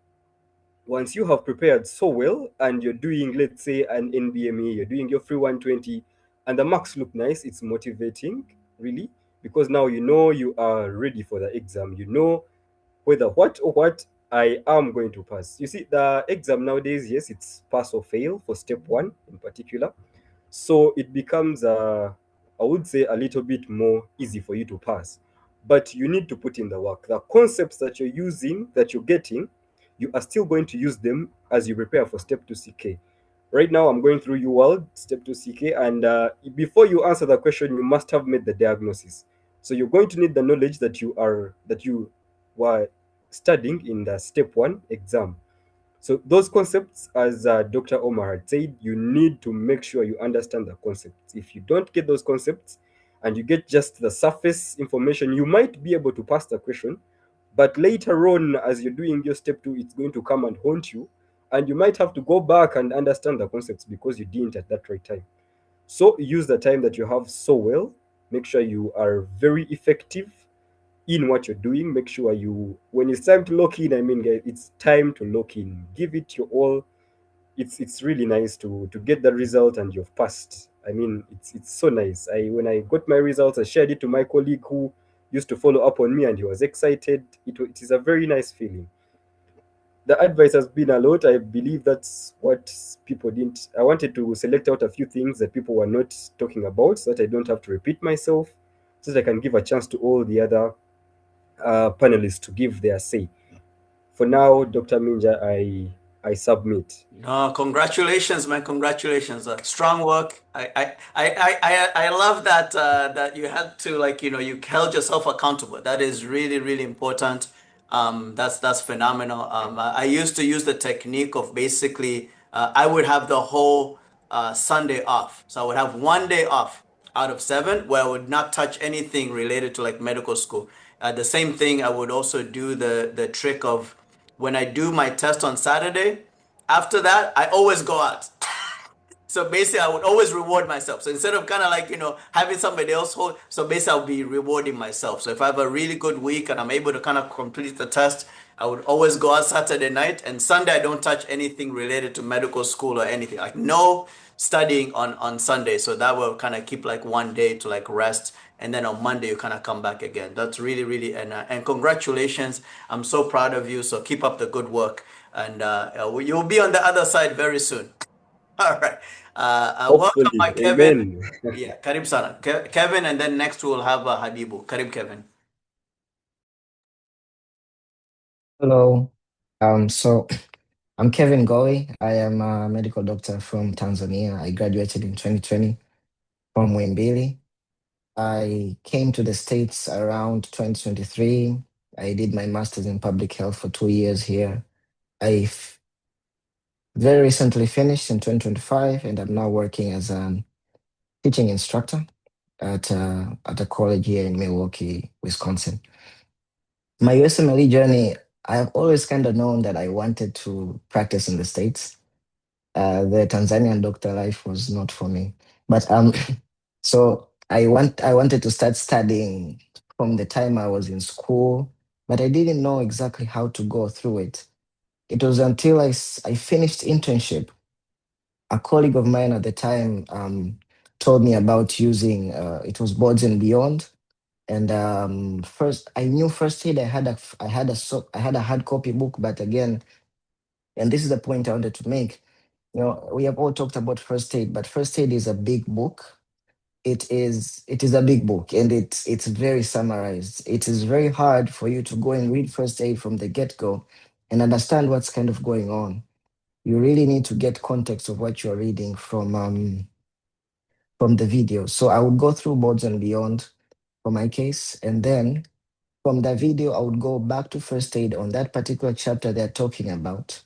once you have prepared so well and you're doing, let's say, an NBME, you're doing your free 120 and the marks look nice, it's motivating, really, because now you know you are ready for the exam. You know whether what or what I am going to pass. You see, the exam nowadays, yes, it's pass or fail for step one in particular. So it becomes, I would say, a little bit more easy for you to pass. But you need to put in the work. The concepts that you're using, that you're getting, you are still going to use them as you prepare for step 2 CK. Right now, I'm going through UWorld, step 2 CK, and before you answer the question, you must have made the diagnosis. So you're going to need the knowledge that you were studying in the step 1 exam. So those concepts, as Dr. Omar had said, you need to make sure you understand the concepts. If you don't get those concepts and you get just the surface information, you might be able to pass the question, but later on, as you're doing your step 2, it's going to come and haunt you, and you might have to go back and understand the concepts because you didn't at that right time. So use the time that you have so well. Make sure you are very effective in what you're doing. Make sure you, when it's time to lock in, I mean, guys, it's time to lock in. Give it your all. It's really nice to get the result and you've passed. I mean, it's so nice. When I got my results, I shared it to my colleague who used to follow up on me, and he was excited. It is a very nice feeling. The advice has been a lot. I believe that's what people didn't. I wanted to select out a few things that people were not talking about, so that I don't have to repeat myself, so that I can give a chance to all the other panelists to give their say. For now, Dr. Minja, I submit. No, congratulations, man! Congratulations, strong work. I love that that you had to, like, you held yourself accountable. That is really really important. That's phenomenal. I used to use the technique of basically I would have the whole Sunday off, so I would have one day off out of 7 where I would not touch anything related to like medical school. The same thing, I would also do the trick of when I do my test on Saturday. After that, I always go out. So basically, I would always reward myself. So instead of kind of like, having somebody else hold, so basically, I'll be rewarding myself. So if I have a really good week and I'm able to kind of complete the test, I would always go out Saturday night. And Sunday, I don't touch anything related to medical school or anything. Like no studying on Sunday. So that will kind of keep like one day to like rest. And then on Monday, you kind of come back again. That's really, really, and congratulations. I'm so proud of you. So keep up the good work. And you'll be on the other side very soon. All right. Welcome, Hopefully, my Kevin. amen. Yeah, Karim Sana. Kevin, and then next we'll have Habibu. Karim Kevin. Hello. So I'm Kevin Goy. I am a medical doctor from Tanzania. I graduated in 2020 from Muhimbili. I came to the States around 2023. I did my master's in public health for 2 years here. Very recently finished in 2025, and I'm now working as a teaching instructor at a college here in Milwaukee, Wisconsin. My USMLE journey, I have always kind of known that I wanted to practice in the States. The Tanzanian doctor life was not for me. But so I wanted to start studying from the time I was in school, but I didn't know exactly how to go through it. It was until I finished internship. A colleague of mine at the time told me about using it was Boards and Beyond. And first, I knew first aid. I had a hard copy book, but again, and this is the point I wanted to make. We have all talked about first aid, but first aid is a big book. It is a big book, and it's very summarized. It is very hard for you to go and read first aid from the get-go and understand what's kind of going on. You really need to get context of what you're reading from the video. So I would go through Boards and Beyond for my case, and then from the video, I would go back to first aid on that particular chapter they're talking about.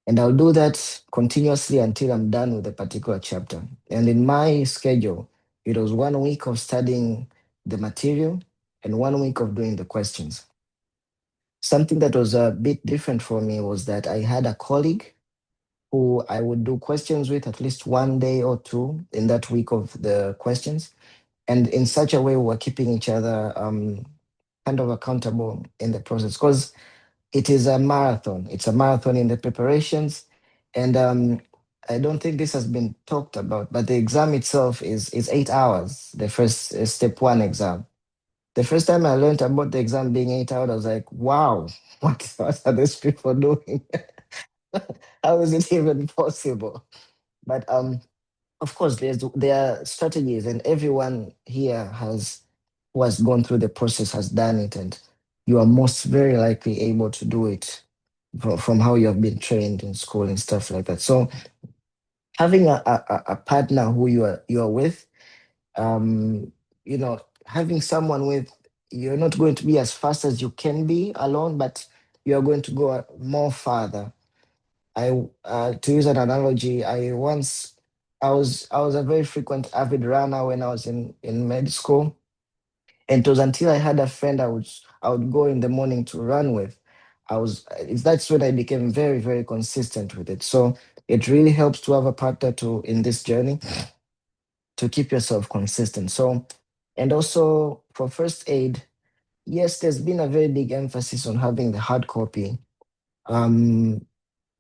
And I'll do that continuously until I'm done with a particular chapter. And in my schedule, it was 1 week of studying the material and 1 week of doing the questions. Something that was a bit different for me was that I had a colleague who I would do questions with at least 1 day or 2 in that week of the questions. And in such a way, we're keeping each other kind of accountable in the process, because it is a marathon. It's a marathon in the preparations. And I don't think this has been talked about, but the exam itself is 8 hours, the first step 1 exam. The first time I learned about the exam being 8 hours, I was like, wow, what are these people doing? How is it even possible? But of course, there are strategies, and everyone here who has gone through the process has done it, and you are most very likely able to do it from how you have been trained in school and stuff like that. So having a partner who you are with, um, having someone with, you're not going to be as fast as you can be alone, but you are going to go more farther. To use an analogy, I was a very frequent avid runner when I was in med school, and it was until I had a friend I would go in the morning to run with. That's when I became very, very consistent with it. So it really helps to have a partner to in this journey to keep yourself consistent. So, and also for first aid, yes, there's been a very big emphasis on having the hard copy. Um,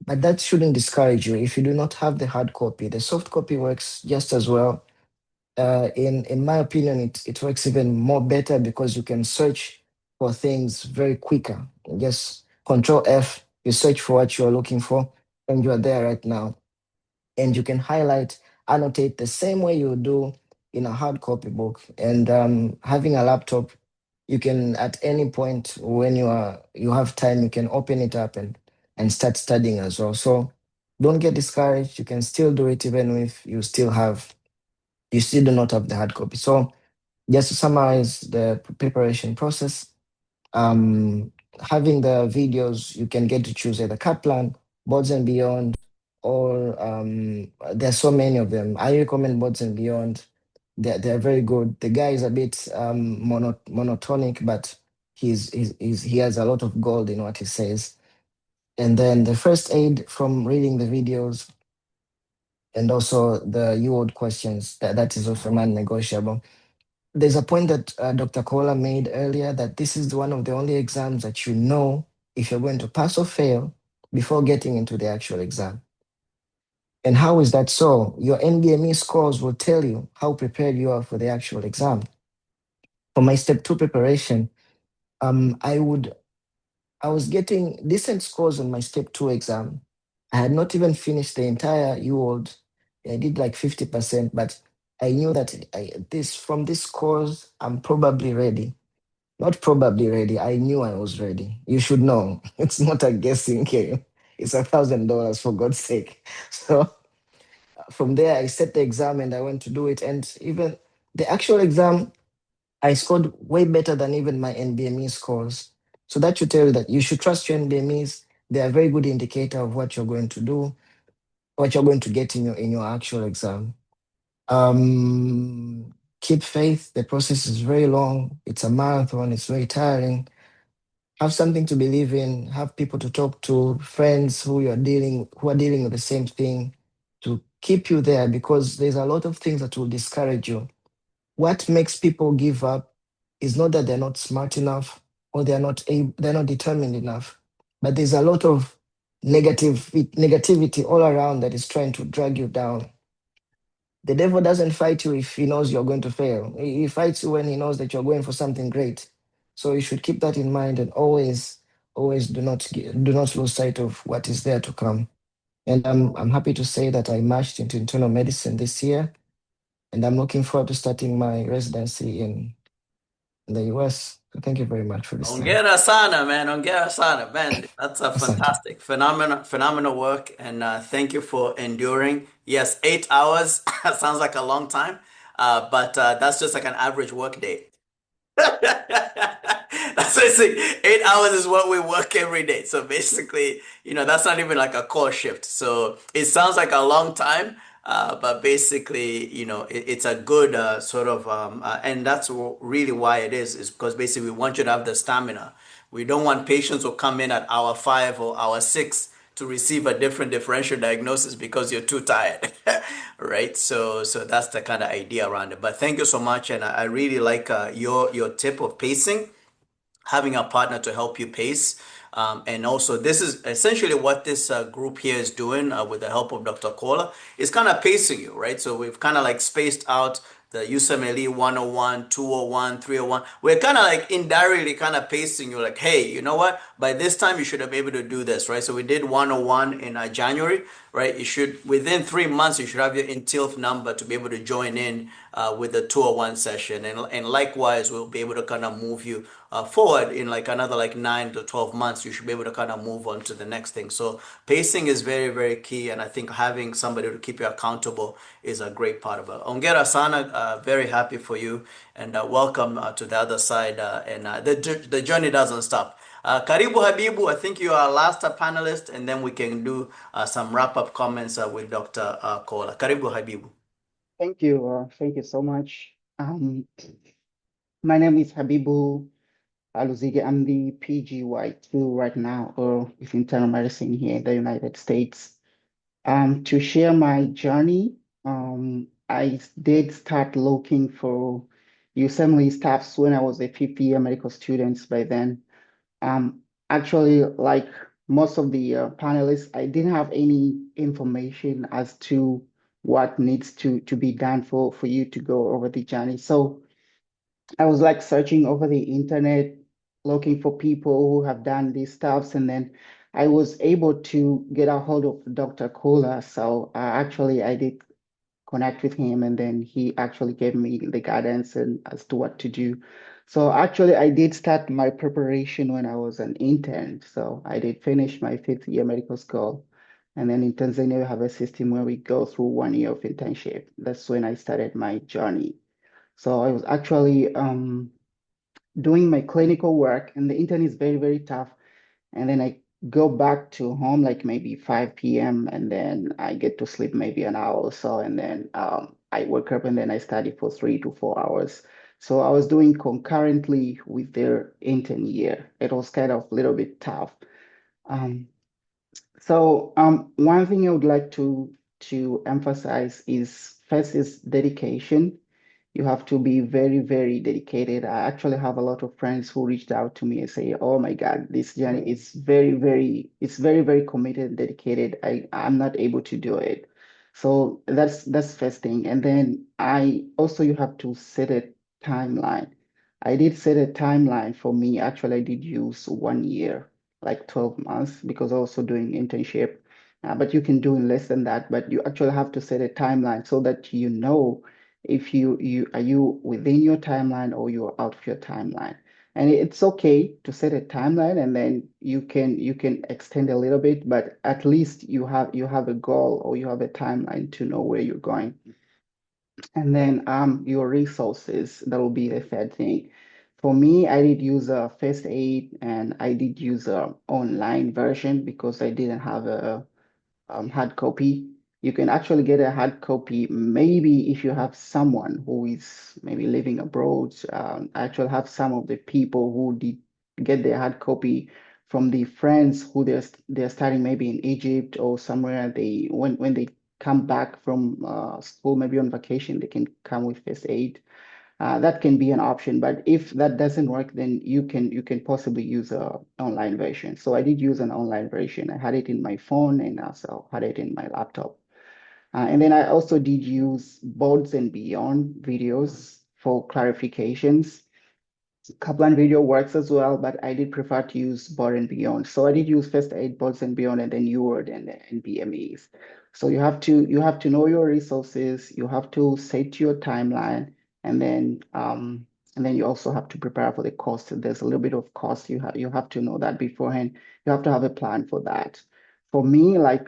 but that shouldn't discourage you. If you do not have the hard copy, the soft copy works just as well. In my opinion, it works even more better because you can search for things very quicker. Just Control F, you search for what you are looking for, and you are there right now. And you can highlight, annotate the same way you do in a hard copy book. And having a laptop, you can at any point when you have time, you can open it up and start studying as well. So don't get discouraged. You can still do it even if you still do not have the hard copy. So just to summarize the preparation process, um, having the videos, you can get to choose either Kaplan, Boards and Beyond, or there's so many of them. I recommend Boards and Beyond. They're very good. The guy is a bit monotonic, but he has a lot of gold in what he says. And then the first aid from reading the videos, and also the UOD questions, that is also non-negotiable. There's a point that Dr. Kola made earlier that this is one of the only exams that you know if you're going to pass or fail before getting into the actual exam. And how is that so? Your NBME scores will tell you how prepared you are for the actual exam. For my step 2 preparation, I was getting decent scores on my step 2 exam. I had not even finished the entire UOLD. I did like 50%, but I knew that from this scores, I'm probably ready. Not probably ready. I knew I was ready. You should know. It's not a guessing game. It's $1,000 for God's sake. So from there, I set the exam and I went to do it. And even the actual exam, I scored way better than even my NBME scores. So that should tell you that you should trust your NBMEs. They are a very good indicator of what you're going to do, what you're going to get in your actual exam. Keep faith. The process is very long. It's a marathon. It's very tiring. Have something to believe in. Have people to talk to. Friends who are dealing with the same thing, to keep you there, because there's a lot of things that will discourage you. What makes people give up is not that they're not smart enough or they're not determined enough, but there's a lot of negativity all around that is trying to drag you down. The devil doesn't fight you if he knows you're going to fail. He fights you when he knows that you're going for something great. So you should keep that in mind and always do not lose sight of what is there to come. And I'm happy to say that I marched into internal medicine this year, and I'm looking forward to starting my residency in the US. So thank you very much for this time. Ongera sana, man. Ongera sana, man. That's a Asante. fantastic, phenomenal work. And thank you for enduring. Yes, 8 hours sounds like a long time, but that's just like an average work day. That's basically 8 hours is what we work every day. So basically, that's not even like a core shift. So it sounds like a long time, but basically, it's a good sort of, and that's really why it is because basically we want you to have the stamina. We don't want patients who come in at hour 5 or hour 6 to receive a different differential diagnosis because you're too tired, right? So that's the kind of idea around it. But thank you so much, and I really like your tip of pacing, having a partner to help you pace. And also, this is essentially what this group here is doing with the help of Dr. Kola, is kind of pacing you, right? So we've kind of like spaced out the USMLE 101, 201, 301. We're kind of like indirectly kind of pacing you like, hey, you know what? By this time, you should have been able to do this, right? So we did 101 in January, right? You should, within 3 months, you should have your INTILF number to be able to join in with the 201 session. And likewise, we'll be able to kind of move you forward in like another like 9 to 12 months. You should be able to kind of move on to the next thing. So pacing is very, very key. And I think having somebody to keep you accountable is a great part of it. Ongera sana, very happy for you, and welcome to the other side. The journey doesn't stop. Karibu Habibu, I think you are our last panelist, and then we can do some wrap-up comments with Dr. Kola. Karibu Habibu. Thank you so much. My name is Habibu Aluzige. I'm the PGY2 right now, or with internal medicine here in the United States. To share my journey, I did start looking for USMLE staffs when I was a fifth year medical student by then. Actually, like most of the panelists, I didn't have any information as to what needs to be done for you to go over the journey. So I was like searching over the internet, looking for people who have done these stuffs, and then I was able to get a hold of Dr. Kola. So actually, I did connect with him, and then he actually gave me the guidance and as to what to do. So actually, I did start my preparation when I was an intern. So I did finish my fifth year medical school. And then in Tanzania, we have a system where we go through 1 year of internship. That's when I started my journey. So I was actually doing my clinical work, and the intern is very, very tough. And then I go back to home like maybe 5 p.m. and then I get to sleep maybe an hour or so. And then I wake up and then I study for 3 to 4 hours. So I was doing concurrently with their intern year. It was kind of a little bit tough. Um, one thing I would like to emphasize is first is dedication. You have to be very, very dedicated. I actually have a lot of friends who reached out to me and say, "Oh my God, this journey is it's very, very committed and dedicated. I'm not able to do it." So that's first thing. And then you have to set a timeline. I did set a timeline for me. Actually, I did use 1 year, like 12 months, because I was also doing internship. But you can do in less than that. But you actually have to set a timeline so that you know if you are you within your timeline or you're out of your timeline. And it's okay to set a timeline and then you can extend a little bit, but at least you have a goal or you have a timeline to know where you're going. And then your resources, that will be the third thing. For me, I did use a first aid and I did use a online version because I didn't have a hard copy. You can actually get a hard copy maybe if you have someone who is maybe living abroad. I actually have some of the people who did get their hard copy from the friends who they're studying maybe in Egypt or somewhere. When they come back from school, maybe on vacation, they can come with first aid. That can be an option, but if that doesn't work, then you can possibly use a online version. So I did use an online version. I had it in my phone and also had it in my laptop. And then I also did use Boards and Beyond videos for clarifications. Kaplan video works as well, but I did prefer to use Board and Beyond. So I did use first aid, Boards and Beyond, and then UWord and BMEs. So you have to know your resources, you have to set your timeline, and then you also have to prepare for the cost. There's a little bit of cost. You have to know that beforehand. You have to have a plan for that. For me, like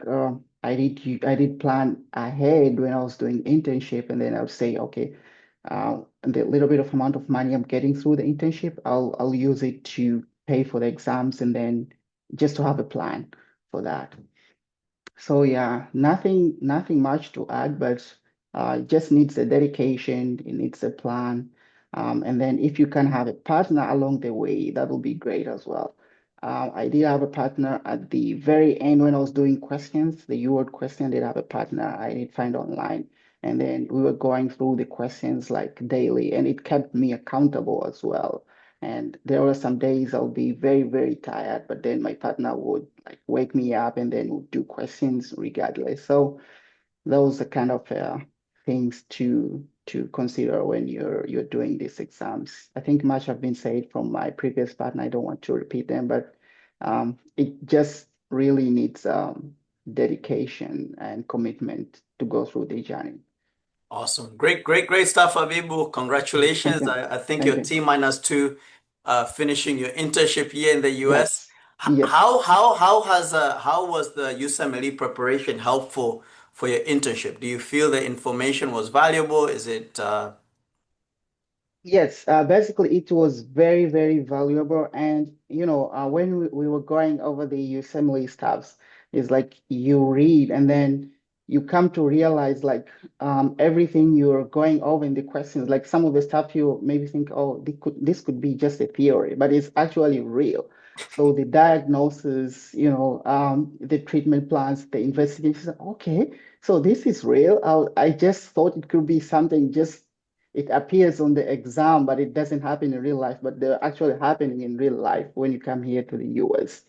I did plan ahead when I was doing internship, and then I would say, okay, and the little bit of amount of money I'm getting through the internship, I'll use it to pay for the exams and then just to have a plan for that. So yeah, nothing much to add, but it just needs a dedication, it needs a plan. And then if you can have a partner along the way, that will be great as well. I did have a partner at the very end when I was doing questions, the UWord question, I did have a partner I did find online. And then we were going through the questions like daily, and it kept me accountable as well. And there were some days I'll be very, very tired, but then my partner would like wake me up and then would do questions regardless. So that was a kind of things to consider when you're doing these exams. I think much have been said from my previous part, and I don't want to repeat them, but it just really needs dedication and commitment to go through the journey. Awesome. Great stuff, Abibu. Thank Congratulations. you. I think Thank you're you. T-2 finishing your internship year in the US. Yes. Yes. How was the USMLE preparation helpful for your internship? Do you feel the information was valuable? Is it Yes, basically it was very, very valuable. And when we were going over the assembly stuffs, it's like you read and then you come to realize like everything you're going over in the questions, like some of the stuff you maybe think, oh, this could be just a theory, but it's actually real. So the diagnosis, the treatment plans, the investigations, okay, so this is real. I just thought it could be something just it appears on the exam, but it doesn't happen in real life, but they're actually happening in real life when you come here to the US.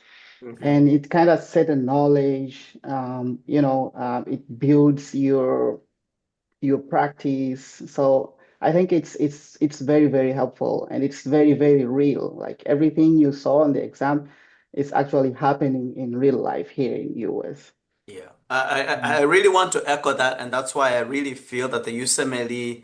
okay? And it kind of set a knowledge, it builds your practice. So I think it's very, very helpful and it's very, very real. Like everything you saw on the exam is actually happening in real life here in US. Yeah, I really want to echo that, and that's why I really feel that the USMLE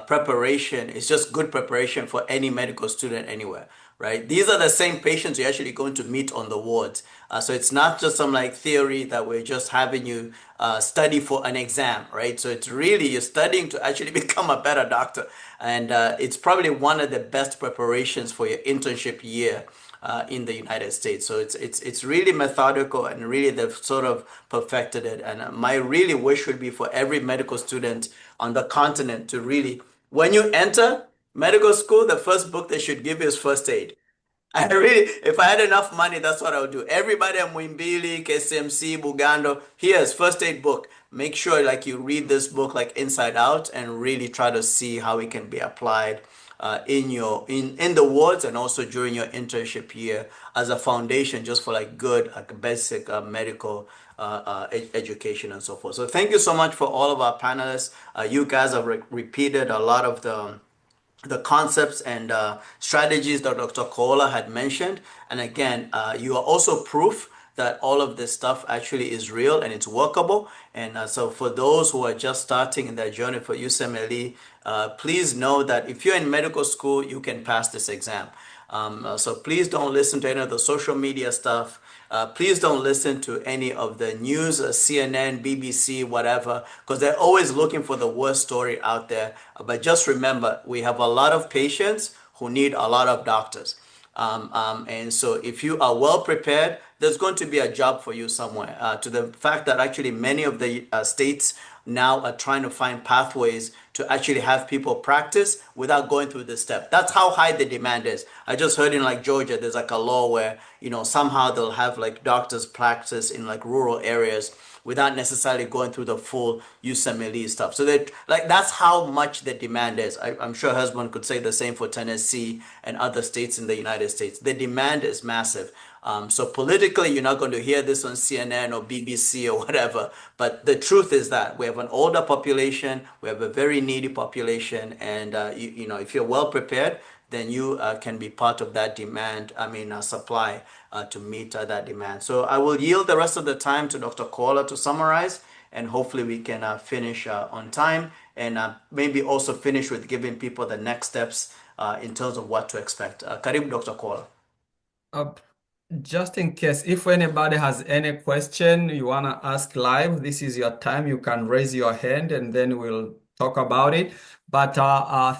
preparation is just good preparation for any medical student anywhere, right? These are the same patients you're actually going to meet on the wards. So it's not just some like theory that we're just having you study for an exam, right? So it's really you're studying to actually become a better doctor, and it's probably one of the best preparations for your internship year in the United States. So it's really methodical and really they've sort of perfected it. And my really wish would be for every medical student on the continent to really, when you enter medical school, the first book they should give you is first aid. I really, if I had enough money, that's what I would do. Everybody at Mwimbili, KCMC, Bugando, here's first aid book. Make sure like you read this book like inside out and really try to see how it can be applied in the wards and also during your internship year as a foundation just for like good like basic medical education and so forth. So thank you so much for all of our panelists. You guys have repeated a lot of the concepts and strategies that Dr. Kola had mentioned. And again, you are also proof that all of this stuff actually is real and it's workable. And so for those who are just starting in their journey for USMLE, please know that if you're in medical school, you can pass this exam. So please don't listen to any of the social media stuff. Please don't listen to any of the news, CNN, BBC, whatever, because they're always looking for the worst story out there. But just remember, we have a lot of patients who need a lot of doctors. And so if you are well prepared, there's going to be a job for you somewhere. To the fact that actually many of the states now are trying to find pathways to actually have people practice without going through this step. That's how high the demand is. I just heard in like Georgia, there's like a law where, somehow they'll have like doctors practice in like rural areas without necessarily going through the full USMLE stuff. So that like that's how much the demand is. I'm sure husband could say the same for Tennessee and other states in the United States. The demand is massive. So politically, you're not going to hear this on CNN or BBC or whatever. But the truth is that we have an older population, we have a very needy population, and if you're well prepared, then you can be part of that demand, supply to meet that demand. So I will yield the rest of the time to Dr. Kola to summarize, and hopefully we can finish on time and maybe also finish with giving people the next steps in terms of what to expect. Karibu, Dr. Kola. Uh, just in case, if anybody has any question you want to ask live, this is your time. You can raise your hand and then we'll talk about it. But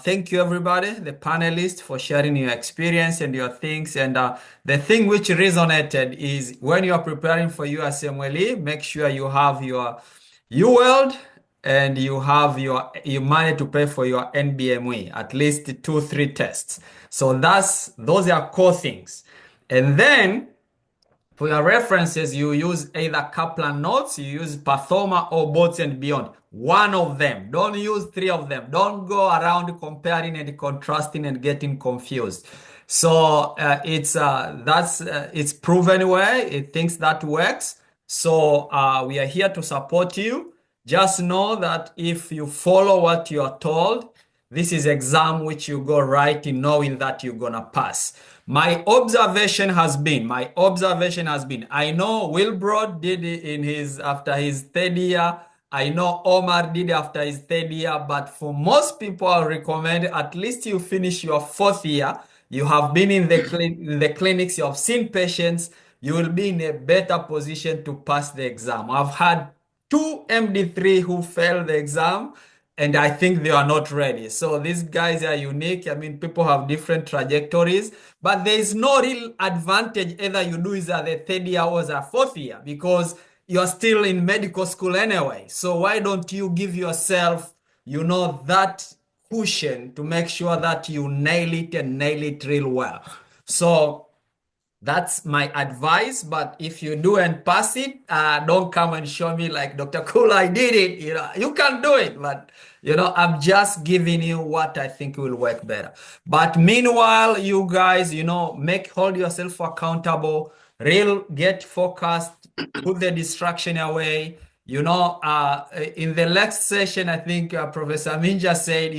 thank you, everybody, the panelists, for sharing your experience and your things. And the thing which resonated is when you are preparing for USMLE, make sure you have your UWorld and you have your money to pay for your NBME, at least 2-3 tests. So those are core things. And then for your references, you use either Kaplan notes, you use Pathoma or Bots and Beyond. One of them. Don't use three of them. Don't go around comparing and contrasting and getting confused. So it's proven way. It thinks that works. So we are here to support you. Just know that if you follow what you are told, this is exam which you go right in knowing that you're gonna pass. My observation has been, I know Wilbrod did it in his after his third year. I know Omar did after his third year, but for most people, I recommend at least you finish your fourth year. You have been in the clinics, you have seen patients, you will be in a better position to pass the exam. I've had two MD3 who failed the exam, and I think they are not ready. So these guys are unique. I mean, people have different trajectories, but there is no real advantage either you do is at the third year or the fourth year because you're still in medical school anyway. So why don't you give yourself, that cushion to make sure that you nail it and nail it real well. So that's my advice. But if you do and pass it, don't come and show me like Dr. Cool, I did it. You can do it, but I'm just giving you what I think will work better. But meanwhile, you guys, hold yourself accountable, get focused, put the distraction away. In the next session, I think Professor Minja said,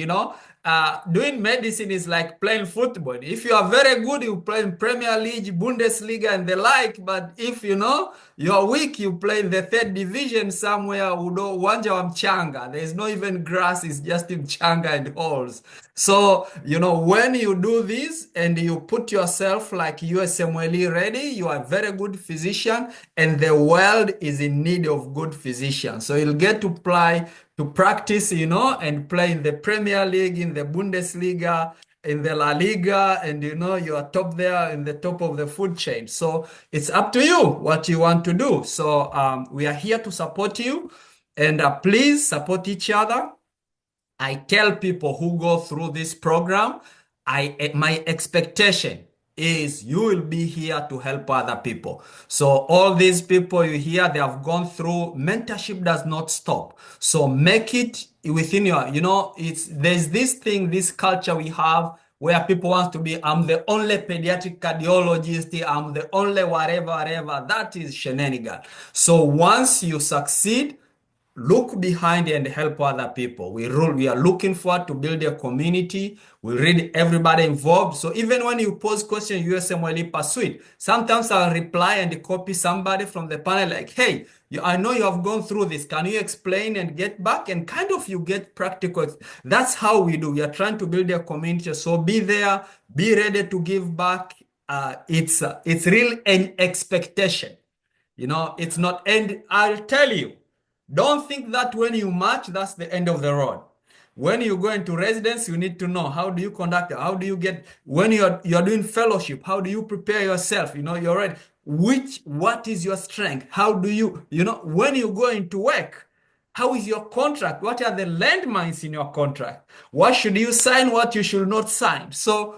doing medicine is like playing football. If you are very good, you play in Premier League, Bundesliga, and the like. But if you're weak, you play in the third division somewhere. Uwanja wa mchanga. There is no even grass; it's just mchanga and holes. So when you do this and you put yourself like USMLE ready, you are a very good physician, and the world is in need of good physicians. So you'll get to practice, and play in the Premier League, in the Bundesliga, in the La Liga, and you are top there in the top of the food chain. So it's up to you what you want to do. So we are here to support you, and please support each other. I tell people who go through this program, my expectation is you will be here to help other people. So all these people you hear, they have gone through, mentorship does not stop. So make it within there's this thing, this culture we have where people want to be, I'm the only pediatric cardiologist, I'm the only whatever. That is shenanigan. So once you succeed, look behind and help other people. We are looking forward to build a community. We read everybody involved. So even when you pose questions, USMLE Pursuit, sometimes I'll reply and copy somebody from the panel like, hey, I know you have gone through this. Can you explain and get back? And kind of you get practical. That's how we do. We are trying to build a community. So be there, be ready to give back. It's real an expectation. It's not, and I'll tell you, don't think that when you march, that's the end of the road. When you go into residence, you need to know how do you conduct it? How do you get, when you're doing fellowship, how do you prepare yourself? You're ready. What is your strength? How do you, when you go into work, how is your contract? What are the landmines in your contract? What should you sign? What you should not sign? So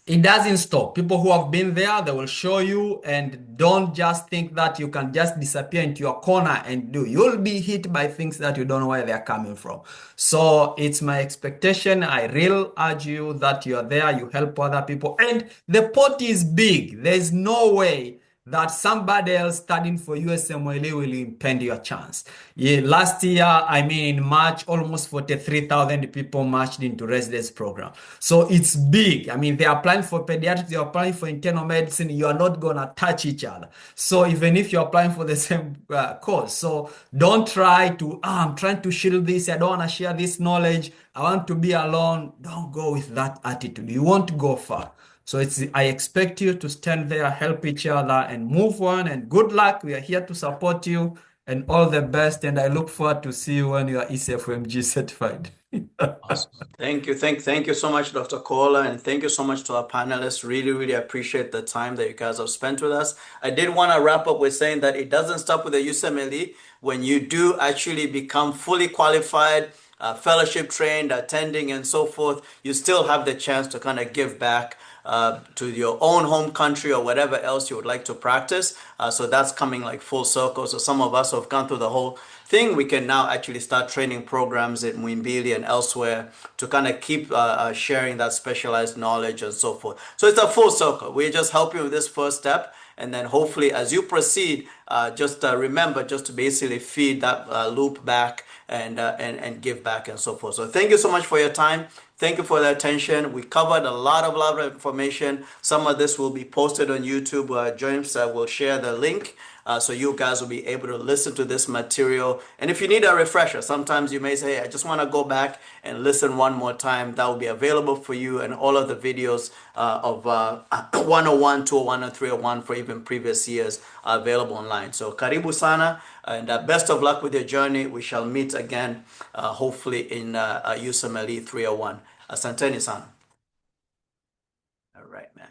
it doesn't stop. People who have been there, they will show you, and don't just think that you can just disappear into your corner and do. You'll be hit by things that you don't know where they're coming from. So it's my expectation. I really urge you that you're there, you help other people. And the pot is big. There's no way that somebody else studying for USMLE will impede your chance. Last year, in March, almost 43,000 people marched into residence program. So it's big. They're applying for pediatrics, they're applying for internal medicine. You are not going to touch each other. So even if you're applying for the same course, so don't try to, I'm trying to shield this. I don't want to share this knowledge. I want to be alone. Don't go with that attitude. You won't go far. So I expect you to stand there, help each other, and move on. And good luck. We are here to support you, and all the best. And I look forward to see you when you are ECFMG certified. Awesome. Thank you. Thank you so much, Dr. Kola, and thank you so much to our panelists. Really, really appreciate the time that you guys have spent with us. I did want to wrap up with saying that it doesn't stop with the USMLE. When you do actually become fully qualified, fellowship trained, attending, and so forth, you still have the chance to kind of give back to your own home country or whatever else you would like to practice. So that's coming like full circle. So some of us who have gone through the whole thing, we can now actually start training programs in Mwimbili and elsewhere to kind of keep sharing that specialized knowledge and so forth. So it's a full circle. We just help you with this first step. And then hopefully as you proceed, just remember just to basically feed that loop back and give back and so forth. So thank you so much for your time. Thank you for the attention. We covered a lot of information. Some of this will be posted on YouTube. James will share the link. So you guys will be able to listen to this material. And if you need a refresher, sometimes you may say, hey, I just want to go back and listen one more time. That will be available for you, and all of the videos of 101, 201, and 301 for even previous years are available online. So karibu sana, and best of luck with your journey. We shall meet again, hopefully in USMLE 301. Asanteni sana. All right, man.